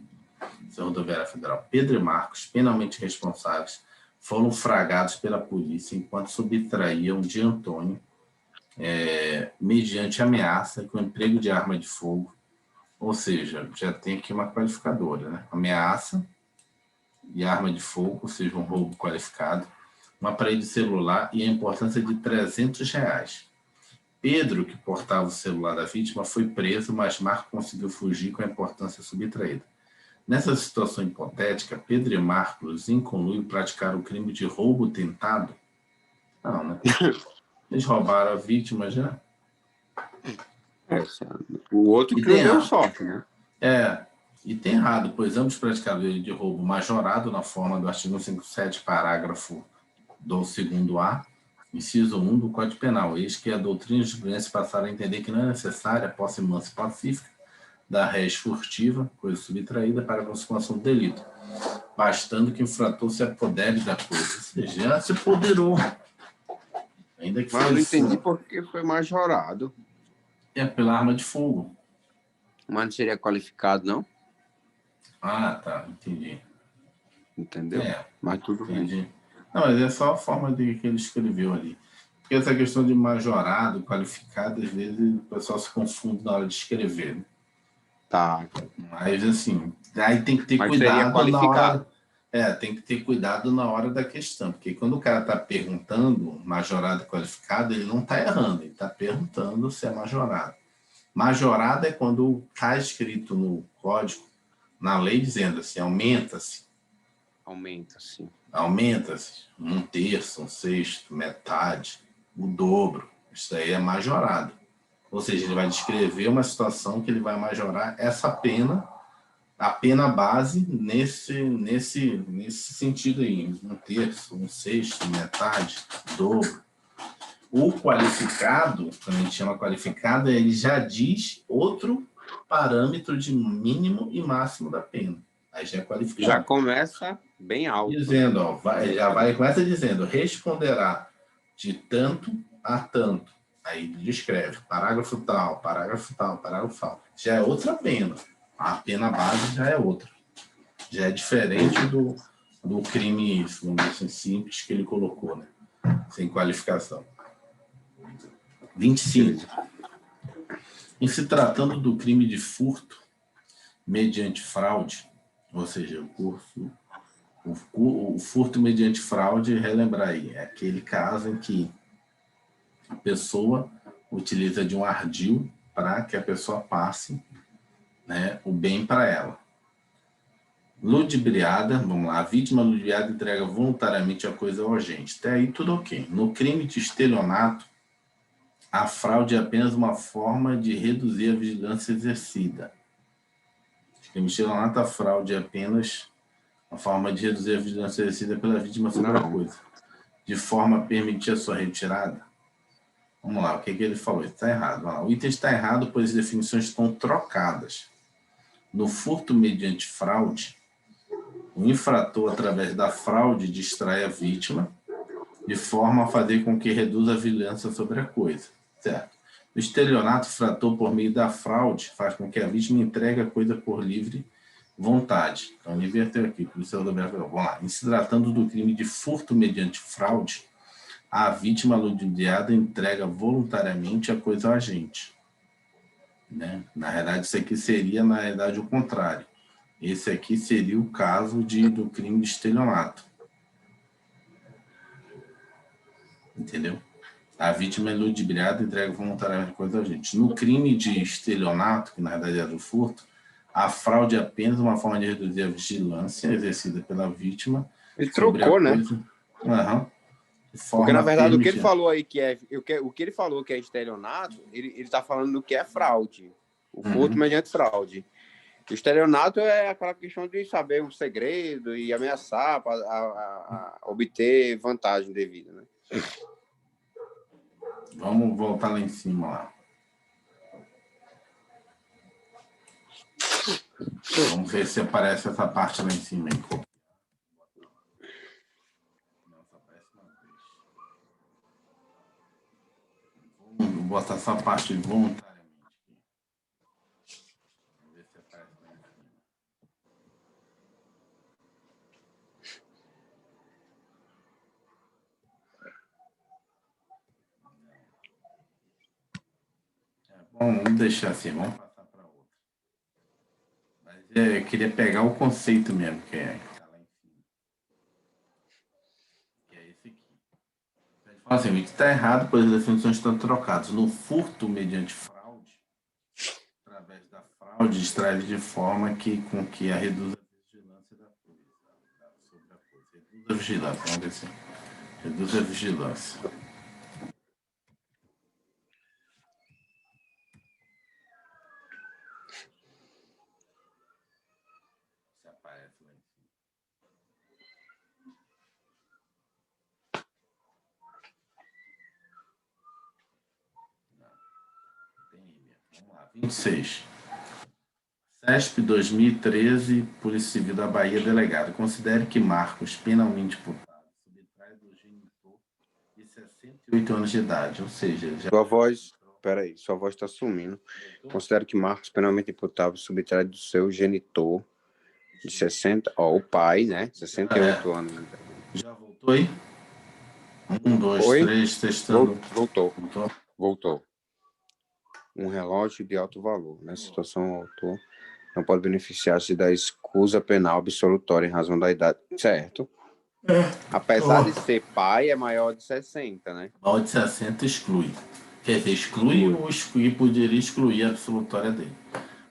Polícia Rodoviária Federal. Pedro e Marcos, penalmente responsáveis, foram flagrados pela polícia enquanto subtraíam de Antônio, mediante ameaça com emprego de arma de fogo. Ou seja, já tem aqui uma qualificadora, né? Ameaça e arma de fogo, ou seja, um roubo qualificado, um aparelho celular e a importância de R$ 300. Pedro, que portava o celular da vítima, foi preso, mas Marco conseguiu fugir com a importância subtraída. Nessa situação hipotética, Pedro e Marcos, em conluio, praticaram o crime de roubo tentado? Não, né? Eles roubaram a vítima já. O outro que não deu sorte, né? E tem errado, pois ambos praticaram o delito de roubo majorado na forma do artigo 157, parágrafo do 2º-A, inciso 1 do Código Penal. Eis que a doutrina de jurisprudência passaram a entender que não é necessária a posse mansa e pacífica da res furtiva, coisa subtraída, para a consumação do delito, bastando que o infrator se apodere da coisa. Ou seja, já se apoderou. Ainda que mas eu não entendi porque foi majorado. Pela arma de fogo. Mas não seria qualificado, não? Ah, tá, entendi. Entendeu? Mas tudo entendi. Bem. Não, mas é só a forma de que ele escreveu ali. Porque essa questão de majorado, qualificado, às vezes o pessoal se confunde na hora de escrever. Né? Tá. Mas, assim, aí tem que ter cuidado na hora... tem que ter cuidado na hora da questão, porque quando o cara está perguntando majorado e qualificado, ele não está errando, ele está perguntando se é majorado. Majorado é quando está escrito no código, na lei, dizendo assim, aumenta-se. Aumenta-se. Aumenta-se 1/3, 1/6, metade, o dobro. Isso aí é majorado. Ou seja, ele vai descrever uma situação que ele vai majorar essa pena, a pena base nesse sentido aí, 1/3, 1/6, metade, dobro. O qualificado, quando a gente chama qualificado, ele já diz outro parâmetro de mínimo e máximo da pena. Aí já é qualificado. Já começa bem alto. Dizendo, ó, começa dizendo, responderá de tanto a tanto. Aí descreve, parágrafo tal, parágrafo tal, parágrafo tal. Já é outra pena. A pena base já é outra. Já é diferente do crime, vamos dizer assim, simples que ele colocou, né? Sem qualificação. 25. Em se tratando do crime de furto mediante fraude, ou seja, o furto mediante fraude, relembrar aí, é aquele caso em que a pessoa utiliza de um ardil para que a pessoa passe, né, o bem para ela. Ludibriada, vamos lá, a vítima ludibriada entrega voluntariamente a coisa ao agente. Até aí tudo ok. No crime de estelionato, a fraude é apenas uma forma de reduzir a vigilância exercida. No crime de estelionato, a fraude é apenas uma forma de reduzir a vigilância exercida pela vítima sobre a coisa, de forma a permitir a sua retirada. Vamos lá, o que ele falou? Está errado. Vamos lá. O item está errado, pois as definições estão trocadas. No furto mediante fraude, o infrator, através da fraude, distrai a vítima, de forma a fazer com que reduza a vigilância sobre a coisa. Certo? O estelionato, o infrator, por meio da fraude, faz com que a vítima entregue a coisa por livre vontade. Então, ele inverteu aqui, por isso eu dou. Vamos lá. Em se tratando do crime de furto mediante fraude, a vítima ludibriada entrega voluntariamente a coisa ao agente. Né? Na verdade, isso aqui seria, na verdade, o contrário. Esse aqui seria o caso do crime de estelionato. Entendeu? A vítima é ludibriada e entrega voluntariamente a coisa ao agente. No crime de estelionato, que na verdade é do furto, a fraude é apenas uma forma de reduzir a vigilância exercida pela vítima. Ele trocou, né? Uhum. Porque, na verdade, o que ele falou aí o que ele falou que é estelionato, ele está falando do que é fraude. O furto mediante fraude. O estelionato é aquela questão de saber um segredo e ameaçar para obter vantagem devida, né? Vamos voltar lá em cima lá. Vamos ver se aparece essa parte lá em cima. botar só a parte de voluntariamente. Vamos ver se aparece lá em cima. Bom, vamos deixar assim, vamos passar para outra. Mas eu queria pegar o conceito mesmo, que está lá em cima. Que é esse aqui. A gente fala assim, o que está errado, pois as definições estão trocadas. No furto mediante fraude, através da fraude, extrai de forma com que a reduza a vigilância da coisa. Sobre a coisa. Reduz a vigilância, vamos ver assim. Reduz a vigilância. Se aparece lá em cima. Não, tem aí mesmo. Vamos lá, 26. CESP 2013, Polícia Civil da Bahia, delegado. Considere que Marcos, penalmente imputado, subtrai do genitor de 68 anos de idade, ou seja, já... Sua voz, peraí, sua voz está sumindo. Considero que Marcos, penalmente imputável, subtrai do seu genitor de 60, o pai, né? 68 anos. Já voltou aí? 1, 2, Oi? 3, testando. Voltou. Um relógio de alto valor. Nessa situação, o autor não pode beneficiar-se da escusa penal absolutória em razão da idade. Certo. Apesar de ser pai, é maior de 60, né? Maior de 60 exclui. Quer dizer, exclui ou excluir, poderia excluir a absolutória dele.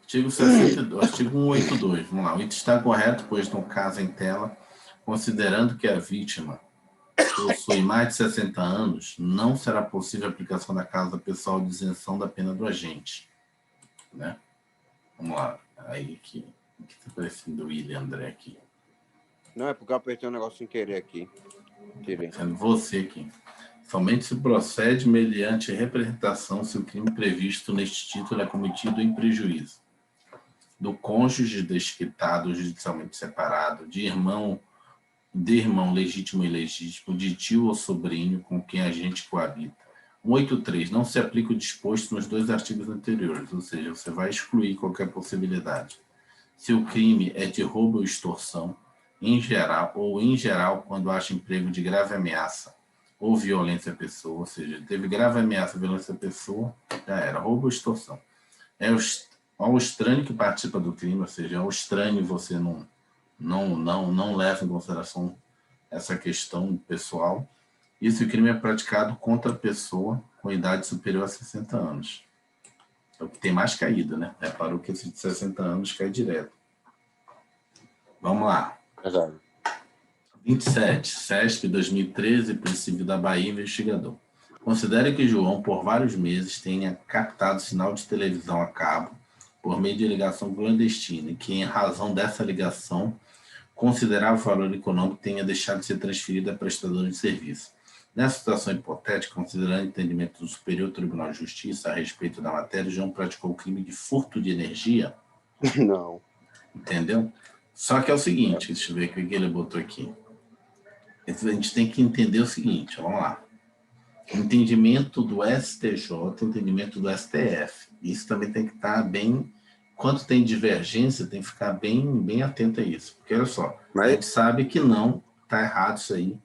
Artigo 62, artigo 182. Vamos lá. O item está correto, pois no caso em tela, considerando que a vítima possui mais de 60 anos, não será possível a aplicação da causa pessoal de isenção da pena do agente. Né? Vamos lá. Aí que está parecendo o William André aqui. Não, é porque eu apertei um negócio sem querer aqui. Tirei. Sendo você aqui. Somente se procede mediante representação se o crime previsto neste título é cometido em prejuízo do cônjuge desquitado, judicialmente separado, de irmão legítimo e ilegítimo, de tio ou sobrinho com quem a gente coabita. 183. Não se aplica o disposto nos dois artigos anteriores, ou seja, você vai excluir qualquer possibilidade. Se o crime é de roubo ou extorsão, em geral, quando haja emprego de grave ameaça ou violência à pessoa, ou seja, teve grave ameaça ou violência à pessoa, já era, roubo ou extorsão. Ao estranho que participa do crime, ou seja, ao estranho você não leva em consideração essa questão pessoal. E se o crime é praticado contra a pessoa com idade superior a 60 anos. É o que tem mais caído, né? Reparou que esse de 60 anos cai direto. Vamos lá. 27. CESP 2013, Polícia Civil da Bahia, investigador. Considere que João, por vários meses, tenha captado sinal de televisão a cabo por meio de ligação clandestina e que, em razão dessa ligação, considerável valor econômico tenha deixado de ser transferido a prestador de serviço. Nessa situação hipotética, considerando o entendimento do Superior Tribunal de Justiça a respeito da matéria, João praticou o crime de furto de energia? Não. Entendeu? Só que é o seguinte, deixa eu ver o que ele botou aqui. A gente tem que entender o seguinte, vamos lá. Entendimento do STJ, entendimento do STF. Isso também tem que estar bem... Quando tem divergência, tem que ficar bem atento a isso. Porque, olha só, a gente sabe que não, está errado isso aí.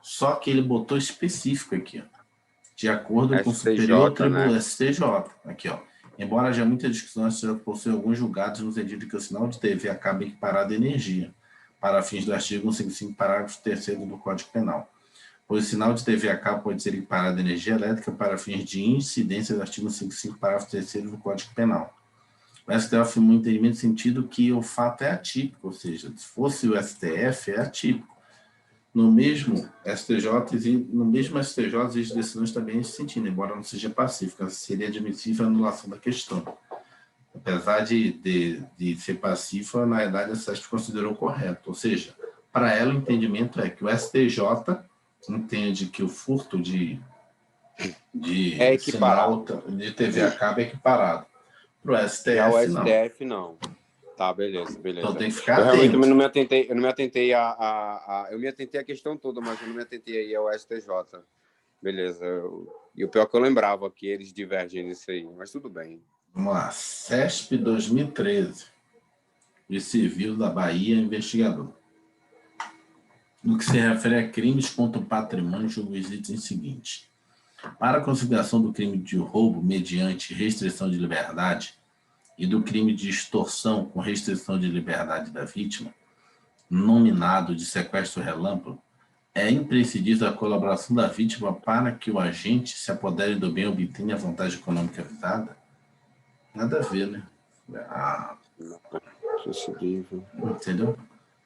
Só que ele botou específico aqui, ó, de acordo com o Superior Tribunal, STJ. Aqui, ó. Embora haja muita discussão, o STJ possui alguns julgados no sentido que o sinal de TV acaba equiparado à energia, para fins do artigo 155, parágrafo 3º do Código Penal. Pois o sinal de TV a cabo pode ser equiparado à energia elétrica para fins de incidência do artigo 155, parágrafo 3º do Código Penal. O STF afirmou um entendimento no sentido que o fato é atípico, ou seja, se fosse o STF, é atípico. No mesmo STJ, existem decisões também nesse sentido, embora não seja pacífica, seria admissível a anulação da questão. Apesar de ser pacífica, na verdade, a STF considerou correto. Ou seja, para ela, o entendimento é que o STJ entende que o furto de sinal de TV a cabo é equiparado. Para o STF, não. O STF, não. Tá, beleza. Então tem que ficar atento. Realmente eu não me atentei eu me atentei à questão toda, mas eu não me atentei aí ao STJ. Beleza. E o pior que eu lembrava que eles divergem nisso aí, mas tudo bem. Vamos lá. CESP 2013. De Civil da Bahia, investigador. No que se refere a crimes contra o patrimônio, julgo os itens seguintes. Para a configuração do crime de roubo mediante restrição de liberdade e do crime de extorsão com restrição de liberdade da vítima, nominado de sequestro relâmpago, é imprescindível a colaboração da vítima para que o agente se apodere do bem e obtenha a vantagem econômica visada? Nada a ver, né? Entendeu?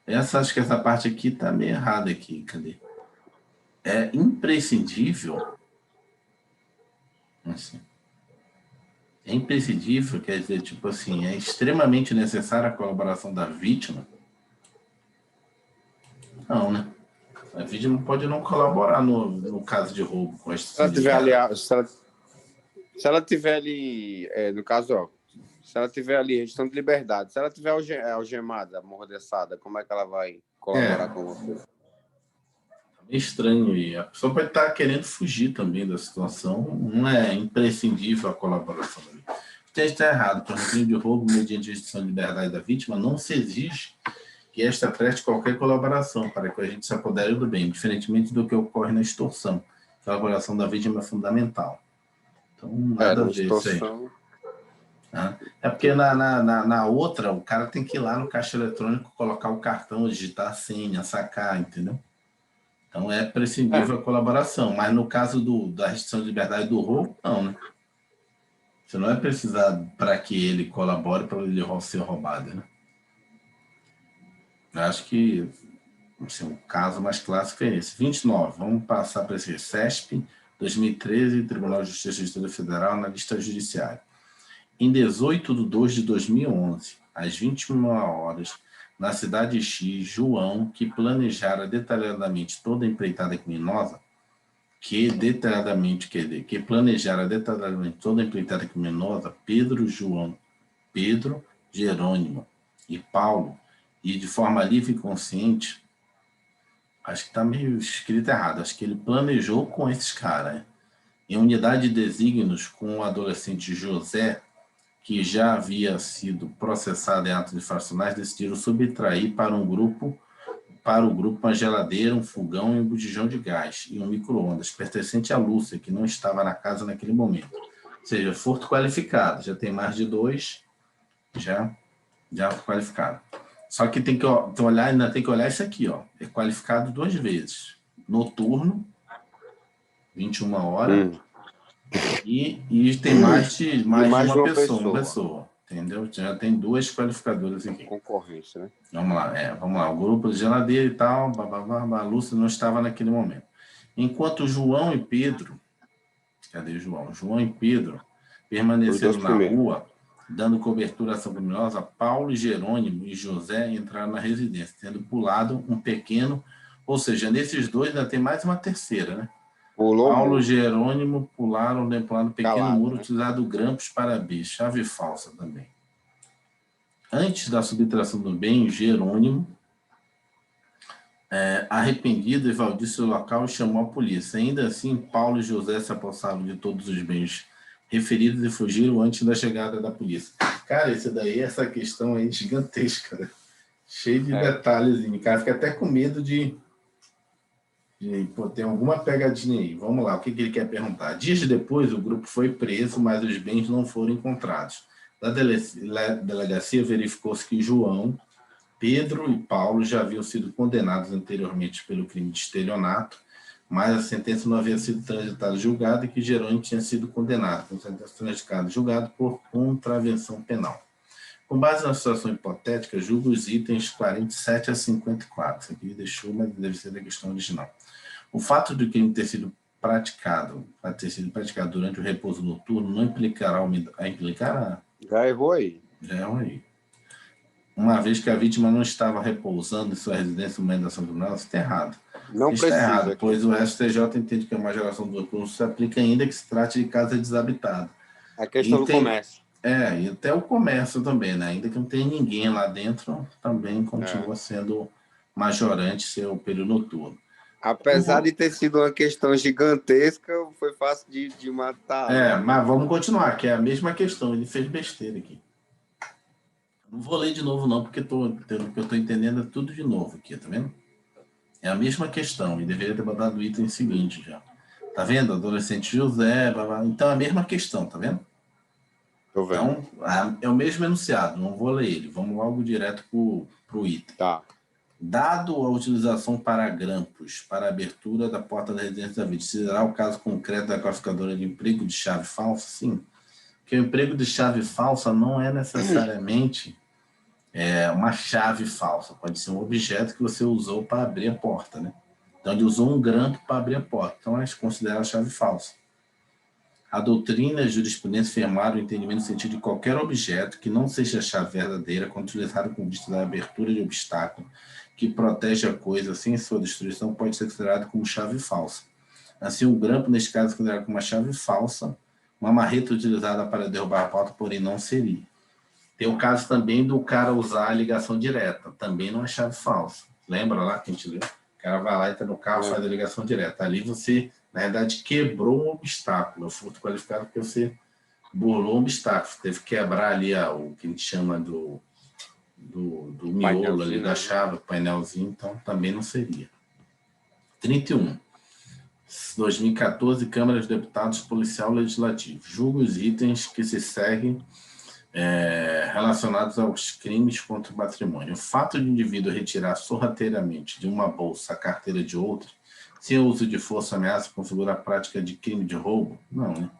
Acho que essa parte aqui tá meio errada aqui. Cadê? É imprescindível. Assim. É imprescindível, quer dizer, tipo assim, é extremamente necessária a colaboração da vítima? Não, né? A vítima pode não colaborar no caso de roubo com a se ela tiver ali, se ela tiver ali, no caso, ó, se ela tiver ali restrição de liberdade, se ela tiver algemada, amordaçada, como é que ela vai colaborar com você? É estranho, e a pessoa pode estar querendo fugir também da situação, não é imprescindível a colaboração. O texto está errado, para o crime de roubo mediante restrição de liberdade da vítima, não se exige que esta preste qualquer colaboração para que a gente se apodere do bem, diferentemente do que ocorre na extorsão. A colaboração da vítima é fundamental. Então, nada a ver isso aí. É porque na outra, o cara tem que ir lá no caixa eletrônico, colocar o cartão, digitar a senha, sacar, entendeu? Então, é prescindível a colaboração. Mas no caso da restrição de liberdade do roubo, não, né? Você não é precisado para que ele colabore para ele ser roubado, né? Eu acho que assim, o caso mais clássico é esse. 29, vamos passar para esse CESP, 2013, Tribunal de Justiça do Distrito Federal, na lista judiciária. Em 18 de 2 de 2011, às 21 horas, na cidade X, João, que planejara detalhadamente toda a empreitada criminosa, que planejara detalhadamente toda a empreitada criminosa, Pedro, Jerônimo e Paulo, e de forma livre e consciente, acho que está meio escrito errado, acho que ele planejou com esses caras, em unidade de desígnios com o adolescente José, que já havia sido processado em atos infracionais, decidiram subtrair para o grupo uma geladeira, um fogão e um botijão de gás e um micro-ondas, pertencente a Lúcia, que não estava na casa naquele momento. Ou seja, furto qualificado, já tem mais de 2, já qualificado. Só que tem que olhar, ainda tem que olhar isso aqui, ó. É qualificado 2 vezes. Noturno, 21 horas, e tem mais de uma pessoa. Entendeu? Já tem 2 qualificadoras aqui. Concorrência, né? Vamos lá. O grupo de geladeira e tal, a Lúcia não estava naquele momento. Enquanto João e Pedro, cadê João? João e Pedro permaneceram na rua, dando cobertura à ação criminosa, Paulo, Jerônimo e José entraram na residência, tendo pulado um pequeno, ou seja, nesses 2 ainda tem mais uma terceira, né? Paulo e Jerônimo pularam um pequeno muro, né? Utilizado grampos para abrir, chave falsa também. Antes da subtração do bem, Jerônimo, arrependido, evadiu seu local e chamou a polícia. Ainda assim, Paulo e José se apossaram de todos os bens referidos e fugiram antes da chegada da polícia. Cara, essa questão aí é gigantesca, né? Cheio de detalhes. O cara fica até com medo de ter alguma pegadinha aí. Vamos lá, o que ele quer perguntar? Dias depois, o grupo foi preso, mas os bens não foram encontrados. Na delegacia, verificou-se que João, Pedro e Paulo já haviam sido condenados anteriormente pelo crime de estelionato, mas a sentença não havia sido transitada e julgada e que Jerônimo tinha sido condenado, com sentença transitada e julgada por contravenção penal. Com base na situação hipotética, julgo os itens 47 a 54. Isso aqui deixou, mas deve ser da questão original. O fato de o crime ter sido praticado durante o repouso noturno não implicará. Já errou aí. Uma vez que a vítima não estava repousando em sua residência no momento da ação criminal, isso está errado. Não isso precisa. Está errado, pois o STJ entende que a majoração do recurso se aplica ainda que se trate de casa desabitada. A questão do comércio. E até o comércio também, né? Ainda que não tenha ninguém lá dentro, também continua sendo majorante seu período noturno. Apesar de ter sido uma questão gigantesca, foi fácil de matar. Mas vamos continuar, que é a mesma questão. Ele fez besteira aqui. Não vou ler de novo, não, porque pelo que eu estou entendendo é tudo de novo aqui, tá vendo? É a mesma questão, e deveria ter botado o item seguinte já. Tá vendo? Adolescente José, blá, blá. Então é a mesma questão, tá vendo? Tô vendo. Então, é o mesmo enunciado, não vou ler ele. Vamos logo direto pro item. Tá. Dado a utilização para grampos para a abertura da porta da residência da vítima, será o caso concreto da classificadora de emprego de chave falsa? Sim. Porque o emprego de chave falsa não é necessariamente uma chave falsa. Pode ser um objeto que você usou para abrir a porta, né? Então, ele usou um grampo para abrir a porta. Então, a gente considera a chave falsa. A doutrina e a jurisprudência afirmaram o entendimento no sentido de qualquer objeto que não seja chave verdadeira, quando utilizado com vista da abertura de obstáculo, que protege a coisa sem sua destruição, pode ser considerado como chave falsa. Assim, o grampo, neste caso, é considerado como uma chave falsa, uma marreta utilizada para derrubar a porta, porém não seria. Tem o caso também do cara usar a ligação direta, também não é chave falsa. Lembra lá que a gente leu? O cara vai lá, entra no carro, faz a ligação direta. Ali você, na verdade, quebrou um obstáculo. É o furto qualificado porque você burlou um obstáculo. Você teve que quebrar ali o que a gente chama do miolo ali da chave, o painelzinho, então também não seria. 31. 2014, Câmara dos Deputados, Policial Legislativo. Julga os itens que se seguem relacionados aos crimes contra o patrimônio. O fato de o indivíduo retirar sorrateiramente de uma bolsa a carteira de outra, sem uso de força ou ameaça, configura a prática de crime de roubo? Não, né?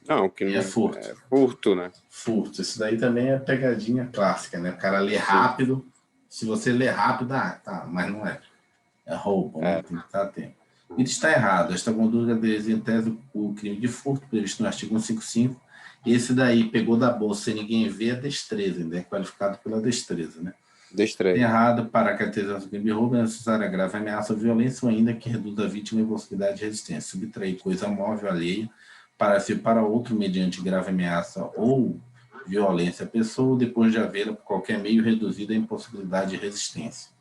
Não, crime é furto. É furto, né? Furto. Isso daí também é pegadinha clássica, né? O cara lê rápido. Se você lê rápido, tá, mas não é. É roubo, né? Tem que estar atento. Isso está errado. Esta conduta desentese o crime de furto previsto no artigo 155. Esse daí pegou da bolsa sem ninguém ver a destreza, ainda é qualificado pela destreza, né? Destreza. Tem errado para a caracterização do crime de roubo, é necessária grave ameaça ou violência, ou ainda que reduza a vítima em possibilidade de resistência. Subtrair coisa móvel alheia para si para outro mediante grave ameaça ou violência à pessoa, depois de haver por qualquer meio reduzido a impossibilidade de resistência.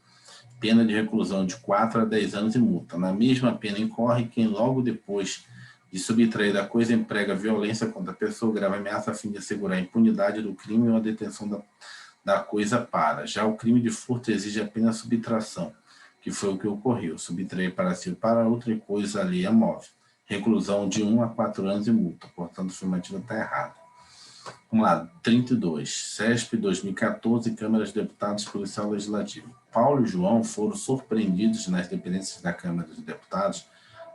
Pena de reclusão de 4 a 10 anos e multa. Na mesma pena incorre quem logo depois de subtrair da coisa emprega violência contra a pessoa, grave ameaça a fim de assegurar a impunidade do crime ou a detenção da coisa para. Já o crime de furto exige apenas subtração, que foi o que ocorreu. Subtrair para si ou para outra coisa alheia móvel. Reclusão de 1 a 4 anos e multa. Portanto, a afirmativa está errada. Vamos lá, 32. CESP 2014, Câmara dos Deputados, Policial Legislativo. Paulo e João foram surpreendidos nas dependências da Câmara dos Deputados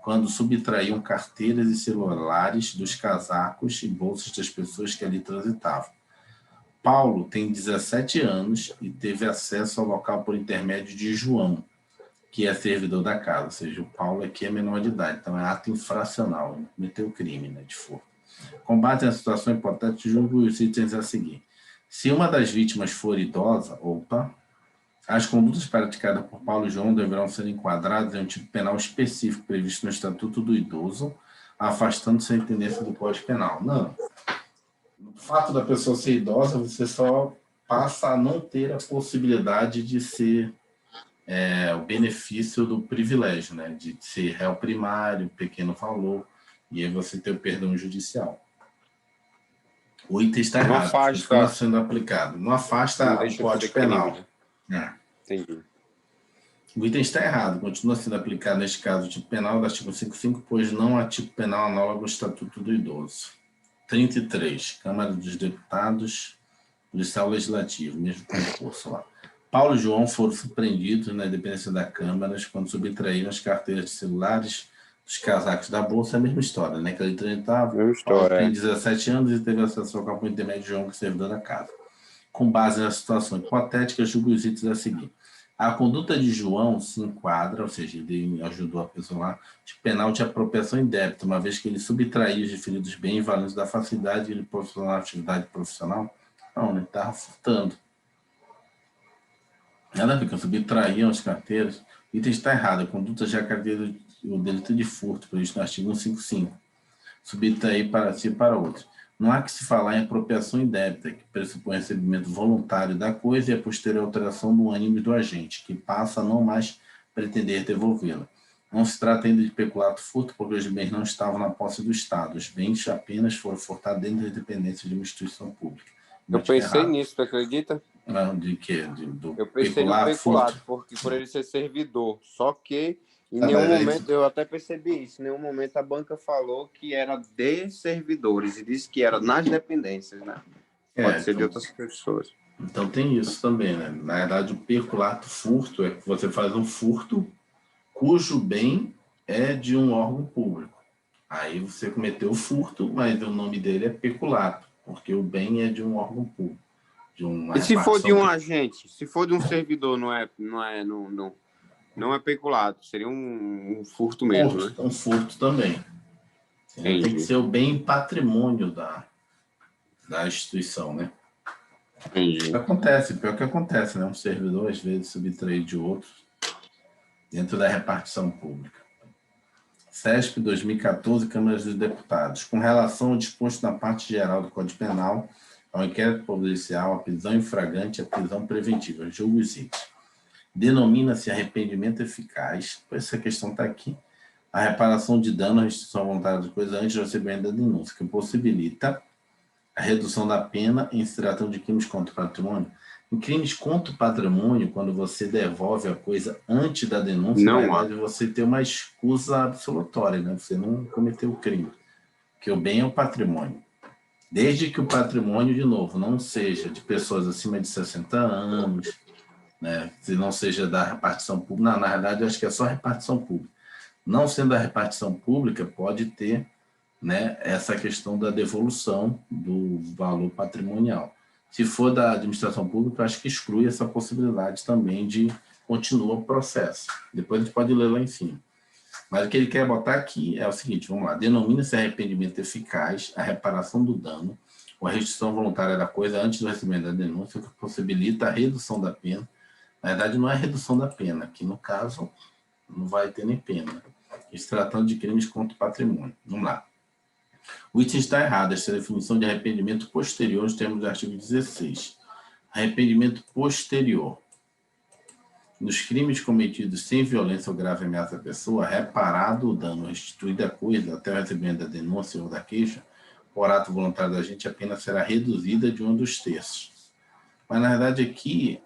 quando subtraíam carteiras e celulares dos casacos e bolsas das pessoas que ali transitavam. Paulo tem 17 anos e teve acesso ao local por intermédio de João, que é servidor da casa, ou seja, o Paulo aqui é menor de idade, então é ato infracional, cometeu crime, né, de furto. Com base na situação hipotética, julgo os itens a seguir. Se uma das vítimas for idosa, as condutas praticadas por Paulo e João deverão ser enquadradas em um tipo penal específico previsto no Estatuto do Idoso, afastando-se a tendência do Código Penal. Não. O fato da pessoa ser idosa, você só passa a não ter a possibilidade de ser o benefício do privilégio, né? De ser réu primário, pequeno valor, e aí você ter o perdão judicial. O item está errado, continua sendo aplicado. Não afasta o Código Penal. Crime, né? Entendi. O item está errado, continua sendo aplicado neste caso o tipo penal do artigo 55, pois não há tipo penal análogo ao Estatuto do Idoso. 33. Câmara dos Deputados, Policial Legislativo, mesmo concurso lá. Paulo e João foram surpreendidos na dependência da Câmara quando subtraíram as carteiras de celulares dos casacos da bolsa, é a mesma história, né? Que ele transitava. Paulo tem 17 anos e teve acesso ao campo intermédio de João, que é servidor da casa. Com base na situação hipotética, julgo os itens a seguir. A conduta de João se enquadra, ou seja, ele ajudou a pessoa lá, de penal de apropriação indébita, uma vez que ele subtraiu os referidos bens valentes da facilidade de profissional, atividade profissional. Não, ele estava furtando. Nada a ver, que eu subtraía as carteiras. O item está errado. A conduta já carteira o delito de furto, previsto no artigo 155. Subtrair para si e para outro. Não há que se falar em apropriação indébita, que pressupõe recebimento voluntário da coisa e a posterior alteração do ânimo do agente, que passa a não mais pretender devolvê-la. Não se trata ainda de peculato furto, porque os bens não estavam na posse do Estado. Os bens apenas foram furtados dentro da dependência de uma instituição pública. Eu pensei nisso, tu acredita? De quê? Eu pensei no peculato, porque por ele ser servidor. Só que em nenhum momento, eu até percebi isso, em nenhum momento a banca falou que era de servidores, e disse que era nas dependências, né? Pode ser de outras pessoas. Então tem isso também, né? Na verdade, o peculato furto é que você faz um furto cujo bem é de um órgão público. Aí você cometeu o furto, mas o nome dele é peculato, porque o bem é de um órgão público. E se for de um agente, se for de um servidor, não é peculato, seria um furto mesmo, né? Um furto também. Tem que ser o bem patrimônio da instituição, né? Entendi. Pior que acontece, né? Um servidor às vezes subtrai de outros dentro da repartição pública. CESP 2014, Câmara dos Deputados. Com relação ao disposto na parte geral do Código Penal, ao inquérito policial, a prisão em flagrante e a prisão preventiva, julgos itos. Denomina-se arrependimento eficaz, essa questão está aqui, a reparação de dano à restituição voluntária de coisa antes do recebimento da denúncia, que possibilita a redução da pena em se tratando de crimes contra o patrimônio. Em crimes contra o patrimônio, quando você devolve a coisa antes da denúncia, na verdade, você tem uma escusa absolutória, né? Você não cometeu o crime, porque o bem é o patrimônio. Desde que o patrimônio, de novo, não seja de pessoas acima de 60 anos, né? Se não seja da repartição pública, não, na verdade, eu acho que é só repartição pública. Não sendo a repartição pública, pode ter, né, essa questão da devolução do valor patrimonial. Se for da administração pública, acho que exclui essa possibilidade também de continuar o processo. Depois a gente pode ler lá em cima. Mas o que ele quer botar aqui é o seguinte, vamos lá, denomina-se arrependimento eficaz a reparação do dano ou a restituição voluntária da coisa antes do recebimento da denúncia, que possibilita a redução da pena. Na verdade, não é redução da pena, aqui no caso não vai ter nem pena, se tratando de crimes contra o patrimônio. Vamos lá. O item está errado, essa definição de arrependimento posterior nos termos do artigo 16. Arrependimento posterior. Nos crimes cometidos sem violência ou grave ameaça à pessoa, reparado o dano, restituída a coisa até o recebimento da denúncia ou da queixa, por ato voluntário da agente, a pena será reduzida de 1/3. Mas, na verdade, aqui,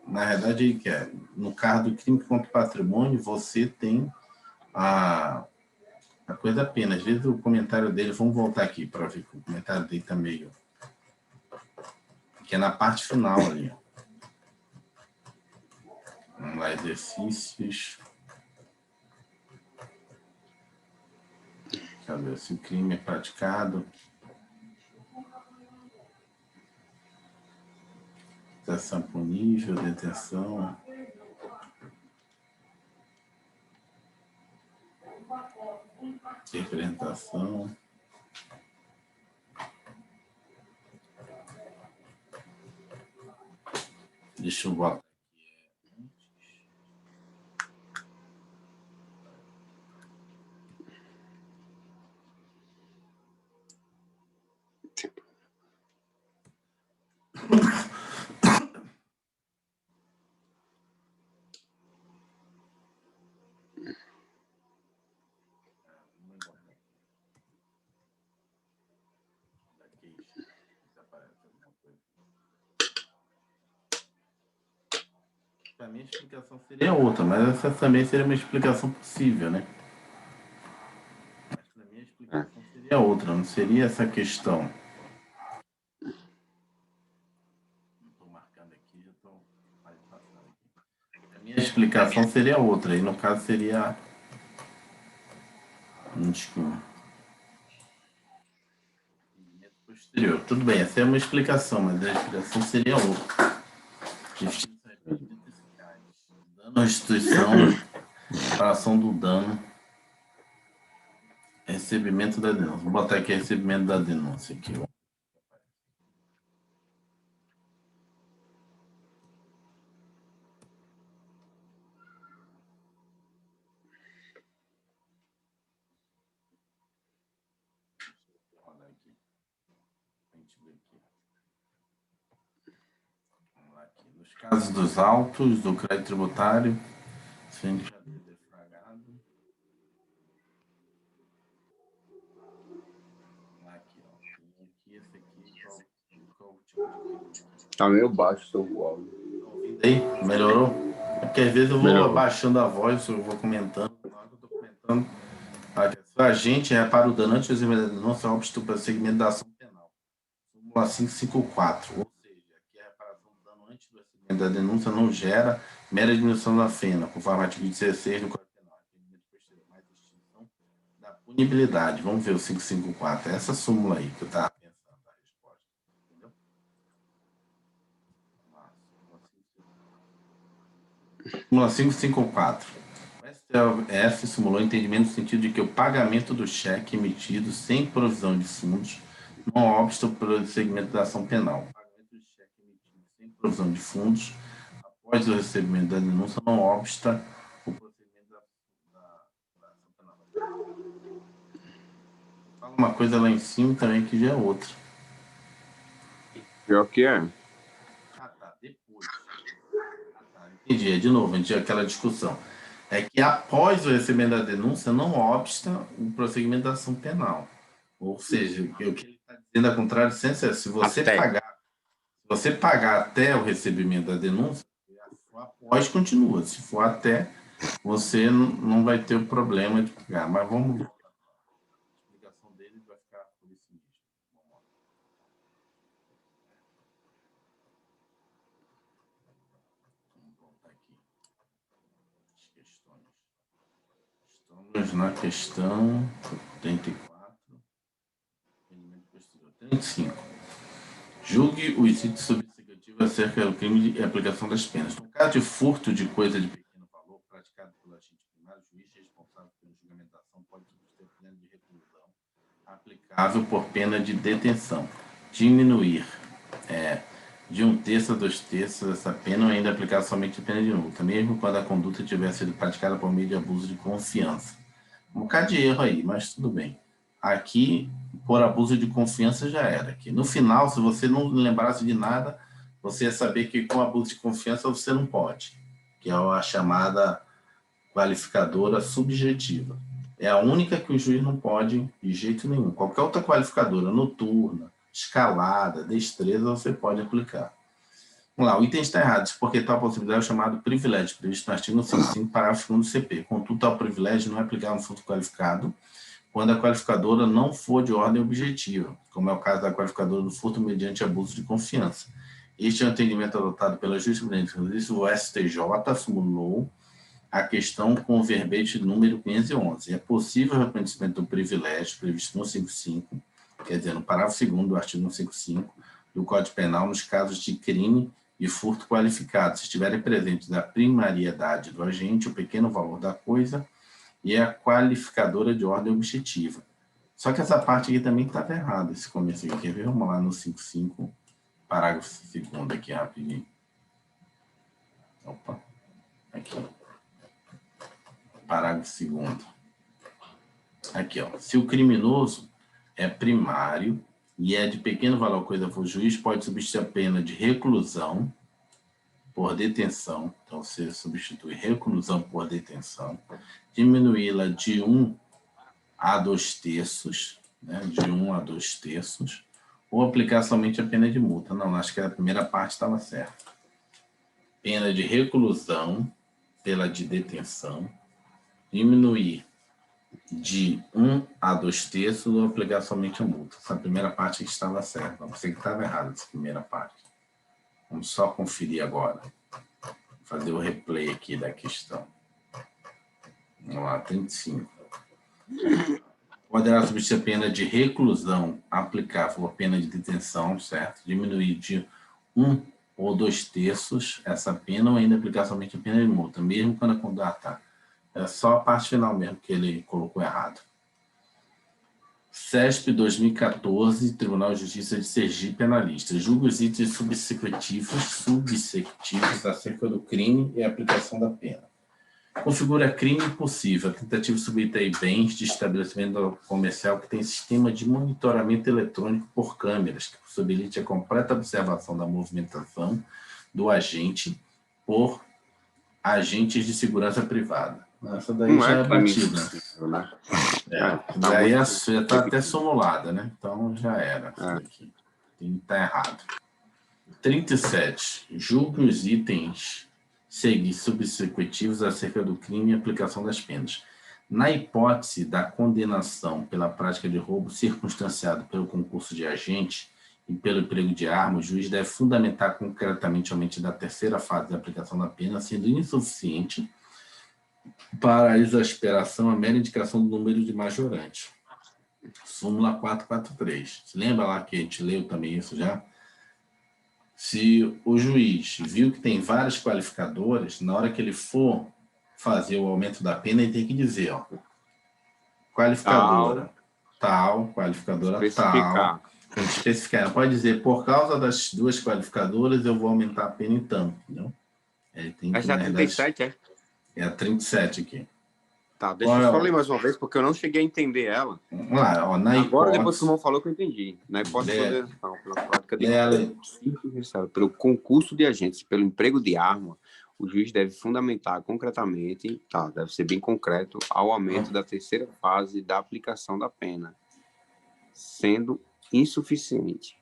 no caso do crime contra o patrimônio, você tem a coisa pena. Às vezes o comentário dele, vamos voltar aqui para ver que o comentário dele está meio... que é na parte final ali. Vamos lá, exercícios. Deixa eu ver se o crime é praticado. Ação punível, detenção. Representação. Deixa eu botar a minha explicação seria outra, mas essa também seria uma explicação possível, né? Mas a minha explicação seria outra, não seria essa questão. Não estou marcando aqui, já estou passando aqui. A minha explicação seria outra, e no caso seria... posterior. Tudo bem, essa é uma explicação, mas a explicação seria outra. Dano à instituição, reparação do dano, recebimento da denúncia. Vou botar aqui recebimento da denúncia. Aqui. Vamos lá aqui. Nos casos dos autos, do crédito tributário, sem deflagrado. Tá meio baixo o seu áudio. Aí, melhorou? É porque às vezes eu vou Melhorou. abaixando a voz, eu vou comentando. Na hora que eu tô comentando, a gente repara o dano antes do recebimento da denúncia é óbito para segmento da ação penal. Súmula 554. Ou seja, aqui a reparação do dano antes do recebimento da denúncia não gera mera diminuição da pena, conforme o artigo 16 do Código Penal. Arrependimento posterior, mais extinção da punibilidade. Vamos ver o 554. Essa súmula aí que eu estava pensando a resposta. Entendeu? Súmula 554. O STF simulou o entendimento no sentido de que o pagamento do cheque emitido sem provisão de fundos não obsta o prosseguimento da ação penal. O pagamento do cheque emitido sem provisão de fundos após o recebimento da denúncia não obsta o prosseguimento da ação penal. Fala uma coisa lá em cima também que já é outra. Pior que é. Ah, tá. Depois. Ah, tá. Entendi. De novo, a gente tinha aquela discussão. É que após o recebimento da denúncia não obsta o prosseguimento da ação penal. Ou seja, o que ele está dizendo ao contrário, se você pagar até o recebimento da denúncia, após continua. Se for até, você não vai ter o problema de pagar. Mas vamos ver. A explicação dele vai ficar por isso mesmo. Vamos lá. Vamos voltar aqui. As questões. Estamos na questão 34. 35. Julgue os itens subsecutivos acerca do crime e aplicação das penas. No caso de furto de coisa de pequeno valor praticado pelo agente primário, o juiz responsável pela julgamentação pode substituir a pena de reclusão aplicável por pena de detenção. Diminuir de 1/3 a 2/3 essa pena ou ainda aplicar somente a pena de multa, mesmo quando a conduta tiver sido praticada por meio de abuso de confiança. Um bocado de erro aí, mas tudo bem. Aqui, por abuso de confiança já era. Aqui. No final, se você não lembrasse de nada, você ia saber que com abuso de confiança você não pode, que é a chamada qualificadora subjetiva. É a única que o juiz não pode de jeito nenhum. Qualquer outra qualificadora, noturna, escalada, destreza, você pode aplicar. Vamos lá, o item está errado, porque tal possibilidade é chamado privilégio, previsto no artigo 155, parágrafo 2º do CP. Contudo, tal privilégio não é aplicável no furto qualificado quando a qualificadora não for de ordem objetiva, como é o caso da qualificadora do furto mediante abuso de confiança. Este é o entendimento adotado pela jurisprudência. O STJ simulou a questão com o verbete número 511. É possível o reconhecimento do privilégio previsto no 155, quer dizer, no parágrafo 2º do artigo 155 do Código Penal, nos casos de crime e furto qualificado, se estiverem presentes a primariedade do agente, o pequeno valor da coisa e a qualificadora de ordem objetiva. Só que essa parte aqui também estava errada, esse começo aqui. Quer ver? Vamos lá no 55, parágrafo 2º aqui, rapidinho. Opa, aqui. Parágrafo 2º. Aqui, ó. Se o criminoso é primário e é de pequeno valor coisa for, o juiz pode substituir a pena de reclusão por detenção, então você substitui reclusão por detenção, diminuí-la de 1 a 2/3, né, de 1 a 2/3, ou aplicar somente a pena de multa. Não, acho que a primeira parte estava certa. Pena de reclusão pela de detenção, diminuir de 1 a 2/3 ou aplicar somente a multa. Essa primeira parte aqui estava certa, não sei que estava errado essa primeira parte. Vamos só conferir agora. Vou fazer o replay aqui da questão. Vamos lá, 35. Poderá substituir a pena de reclusão aplicável por pena de detenção, certo? Diminuir de 1 ou 2/3 essa pena ou ainda aplicar somente a pena de multa, mesmo quando a conduta é só a parte final mesmo que ele colocou errado. CESP 2014, Tribunal de Justiça de Sergipe, analista. Julga os itens subsecutivos acerca do crime e a aplicação da pena. Configura crime possível, a tentativa de subtrair bens de estabelecimento comercial que tem sistema de monitoramento eletrônico por câmeras, que possibilite a completa observação da movimentação do agente por agentes de segurança privada. Essa daí Não já é é batida. possível, né? Daí já está até simulada, né? Então já era. Isso daqui. Tem que estar errado. 37. Julgue os itens subsecutivos acerca do crime e aplicação das penas. Na hipótese da condenação pela prática de roubo circunstanciado pelo concurso de agente e pelo emprego de arma, o juiz deve fundamentar concretamente somente da terceira fase da aplicação da pena, sendo insuficiente para a exasperação a mera indicação do número de majorante. Súmula 443. Você lembra lá que a gente leu também isso já? Se o juiz viu que tem várias qualificadoras, na hora que ele for fazer o aumento da pena, ele tem que dizer, ó, qualificadora tal, qualificadora tal. Tem que especificar. Não pode dizer, por causa das duas qualificadoras, eu vou aumentar a pena em tanto, entendeu? Ele tem que, essa é a 37, é? É a 37 aqui. Tá, deixa eu só ler mais uma vez, porque eu não cheguei a entender ela. Vamos lá, ó, na Agora, hipótese, depois que o irmão falou que eu entendi. Na hipótese de condenação pela prática de pelo concurso de agentes, pelo emprego de arma, o juiz deve fundamentar concretamente, deve ser bem concreto, ao aumento da terceira fase da aplicação da pena, sendo insuficiente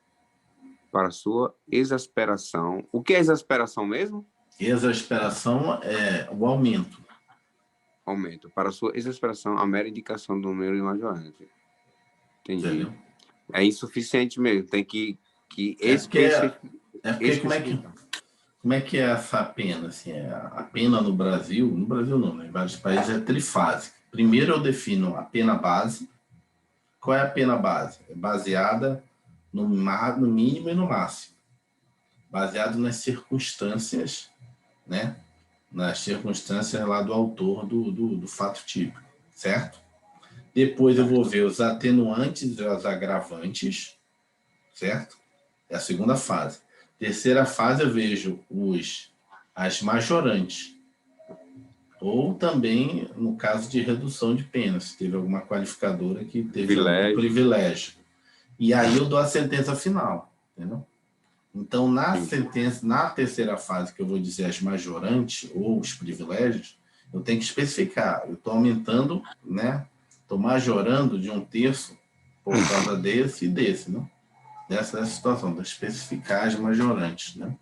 para sua exasperação. O que é exasperação mesmo? Exasperação é o aumento. Aumento. Para sua exasperação, a mera indicação do número de majorante. Entendi. Entendeu? É insuficiente mesmo. Tem que especificar. Como é que é essa pena? Assim, a pena no Brasil não, né? Em vários países é trifásica. Primeiro eu defino a pena base. Qual é a pena base? É baseada no mínimo e no máximo. Baseado nas circunstâncias, né? Nas circunstâncias lá do autor do fato típico, certo? Depois eu vou ver os atenuantes e os agravantes, certo? É a segunda fase. Terceira fase eu vejo as majorantes. Ou também, no caso de redução de pena, se teve alguma qualificadora que teve algum privilégio. E aí eu dou a sentença final, entendeu? Então, na terceira fase, que eu vou dizer as majorantes ou os privilégios, eu tenho que especificar. Eu estou aumentando, né? Estou majorando de 1/3 por causa desse e desse, né? Dessa situação, de especificar as majorantes, né?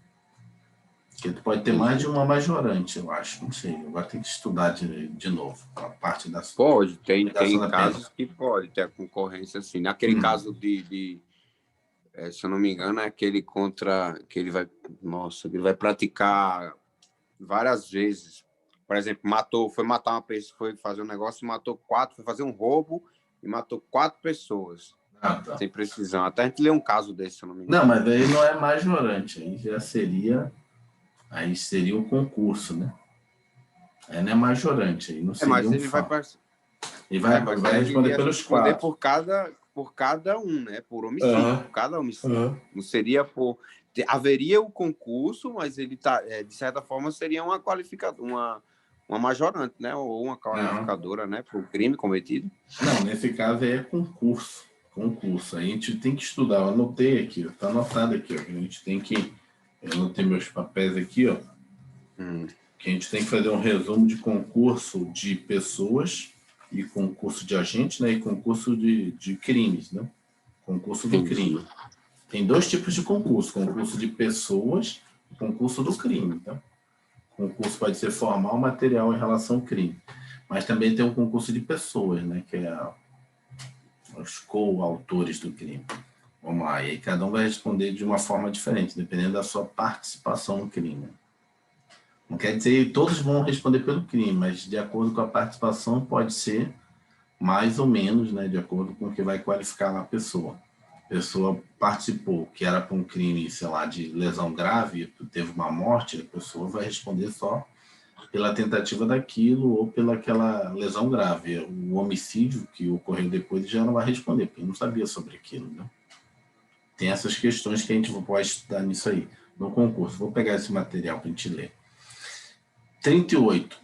Porque tu pode ter mais de uma majorante, eu acho. Não sei, agora tem que estudar de novo a parte da... Pode, tem casos que pode ter a concorrência, assim. Naquele caso se eu não me engano, é aquele que ele vai praticar várias vezes. Por exemplo, foi matar uma pessoa, foi fazer um negócio e matou 4, foi fazer um roubo e matou 4 pessoas. Tá. Sem precisão. Até a gente lê um caso desse, se eu não me engano. Não, mas aí não é majorante, aí já seria... Aí seria o concurso, né? Aí não é majorante, aí não seria mas ele vai responder pelos 4. Por cada um, né? Por homicídio, por cada homicídio. Não seria por... Haveria o concurso, mas ele de certa forma seria uma qualificadora, uma majorante, né? Ou uma qualificadora, né? Por crime cometido. Não, nesse caso aí é concurso. Concurso. Aí a gente tem que estudar. Eu anotei aqui, está anotado aqui, ó. A gente tem que... Eu anotei meus papéis aqui, ó. Que a gente tem que fazer um resumo de concurso de pessoas e concurso de agentes, né? E concurso de crimes, né? Concurso do crime. Tem 2 tipos de concurso: concurso de pessoas e concurso do crime, tá? Concurso pode ser formal ou material em relação ao crime. Mas também tem um concurso de pessoas, né? Que é os coautores do crime. Vamos lá, e aí cada um vai responder de uma forma diferente, dependendo da sua participação no crime. Não quer dizer que todos vão responder pelo crime, mas de acordo com a participação pode ser mais ou menos, né, de acordo com o que vai qualificar a pessoa. A pessoa participou, que era para um crime, sei lá, de lesão grave, teve uma morte, a pessoa vai responder só pela tentativa daquilo ou pela aquela lesão grave. O homicídio que ocorreu depois já não vai responder, porque não sabia sobre aquilo, né? Tem essas questões que a gente pode estudar nisso aí, no concurso. Vou pegar esse material para a gente ler. 38.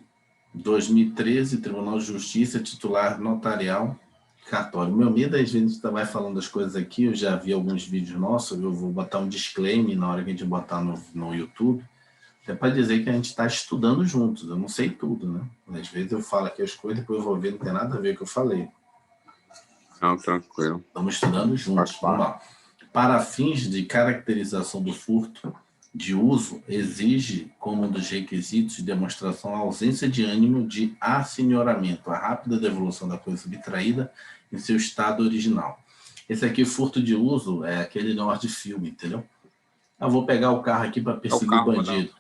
2013, Tribunal de Justiça, titular notarial, cartório. Meu medo, às vezes, a gente vai falando das coisas aqui, eu já vi alguns vídeos nossos, eu vou botar um disclaimer na hora que a gente botar no YouTube, é para dizer que a gente está estudando juntos, eu não sei tudo, né? Às vezes eu falo aqui as coisas, depois eu vou ver, não tem nada a ver com o que eu falei. Não, tranquilo. Estamos estudando juntos, vamos lá. Para fins de caracterização do furto de uso, exige como um dos requisitos de demonstração a ausência de ânimo de assenhoramento, a rápida devolução da coisa subtraída em seu estado original. Esse aqui, furto de uso, é aquele negócio de filme, entendeu? Eu vou pegar o carro aqui para perseguir o bandido.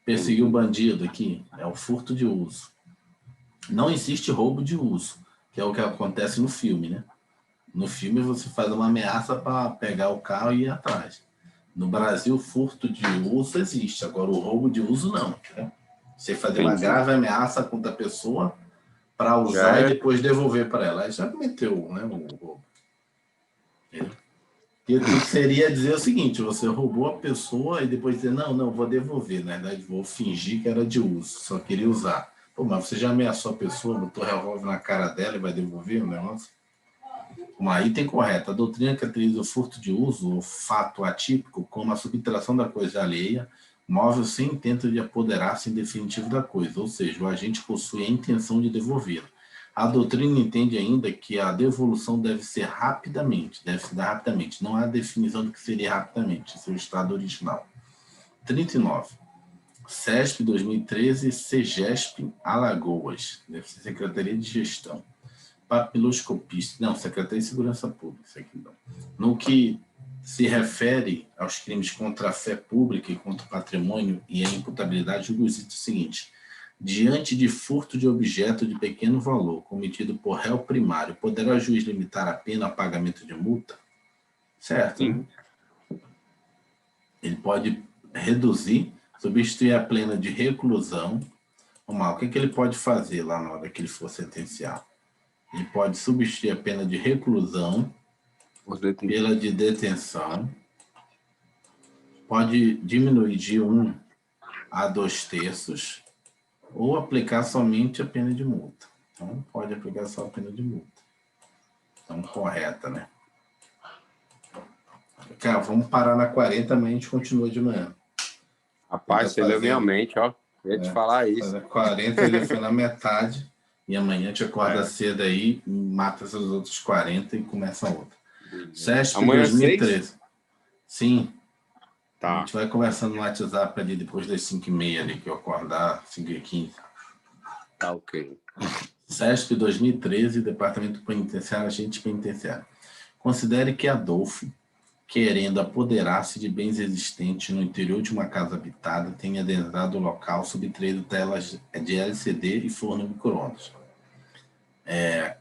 Perseguir o bandido aqui é o furto de uso. Não existe roubo de uso, que é o que acontece no filme, né? No filme você faz uma ameaça para pegar o carro e ir atrás. No Brasil, furto de uso existe, agora o roubo de uso não. Né? Você fazer uma grave ameaça contra a pessoa para usar e depois devolver para ela. Aí já cometeu, né, o roubo. E o que seria dizer o seguinte, você roubou a pessoa e depois dizer, não, vou devolver, na verdade, vou fingir que era de uso, só queria usar. Pô, mas você já ameaçou a pessoa, botou revólver na cara dela e vai devolver o negócio? Uma item correta. A doutrina caracteriza o furto de uso, o fato atípico, como a subtração da coisa alheia, móvel sem intento de apoderar-se em definitivo da coisa, ou seja, o agente possui a intenção de devolvê-la. A doutrina entende ainda que a devolução deve se dar rapidamente. Não há definição do que seria rapidamente, seu estado original. 39. CESP 2013, CEGESP Alagoas, deve ser Secretaria de Gestão. Papiloscopista, não, Secretaria de Segurança Pública, isso aqui não. No que se refere aos crimes contra a fé pública e contra o patrimônio e a imputabilidade, o quesito seguinte: diante de furto de objeto de pequeno valor cometido por réu primário, poderá o juiz limitar a pena a pagamento de multa? Certo. Sim. Né? Ele pode reduzir, substituir a pena de reclusão. O que ele pode fazer lá na hora que ele for sentenciar? Ele pode substituir a pena de reclusão pela de detenção, pode diminuir de 1 a 2/3, ou aplicar somente a pena de multa. Então, pode aplicar só a pena de multa. Então, correta, né? Cara, vamos parar na 40, amanhã a gente continua de manhã. Rapaz, você leu minha mente, ó. Eu ia te falar isso. 40, ele foi na metade. E amanhã te acorda cedo aí, mata esses outros 40 e começa outra. CESP amanhã 2013. 6? Sim. Tá. A gente vai conversando no WhatsApp ali depois das 5h30 ali, que eu acordar, 5h15. Tá, ok. CESP 2013, Departamento Penitenciário, Agente Penitenciário. Considere que Adolfo, querendo apoderar-se de bens existentes no interior de uma casa habitada, tenha adentrado o local subtraído telas de LCD e forno micro-ondas.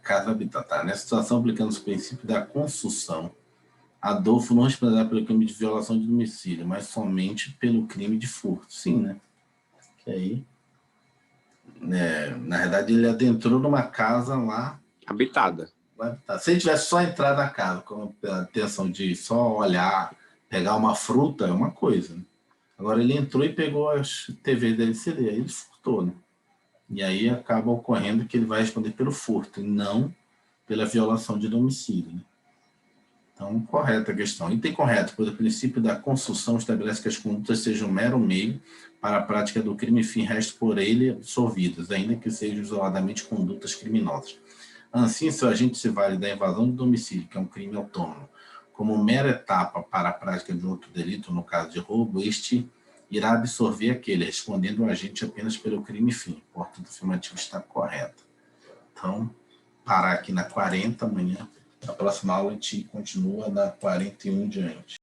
Casa habitada. Nessa situação, aplicando os princípios da construção, Adolfo não responderá pelo crime de violação de domicílio, mas somente pelo crime de furto. Sim, né? Que aí, na verdade, ele adentrou numa casa lá... habitada. Se ele tivesse só entrado na casa com a intenção de só olhar, pegar uma fruta, é uma coisa. Né? Agora ele entrou e pegou as TVs da LCD, aí ele furtou, né? E aí acaba ocorrendo que ele vai responder pelo furto, e não pela violação de domicílio. Né? Então, correta a questão. Item correto, pois o princípio da construção estabelece que as condutas sejam um mero meio para a prática do crime e fim resto por ele absolvidas, ainda que sejam isoladamente condutas criminosas. Assim, se o agente se vale da invasão de domicílio, que é um crime autônomo, como mera etapa para a prática de outro delito, no caso de roubo, este irá absorver aquele, respondendo o agente apenas pelo crime fim. Portanto, o afirmativo está correto. Então, parar aqui na 40 amanhã. Na próxima aula a gente continua da 41 em diante.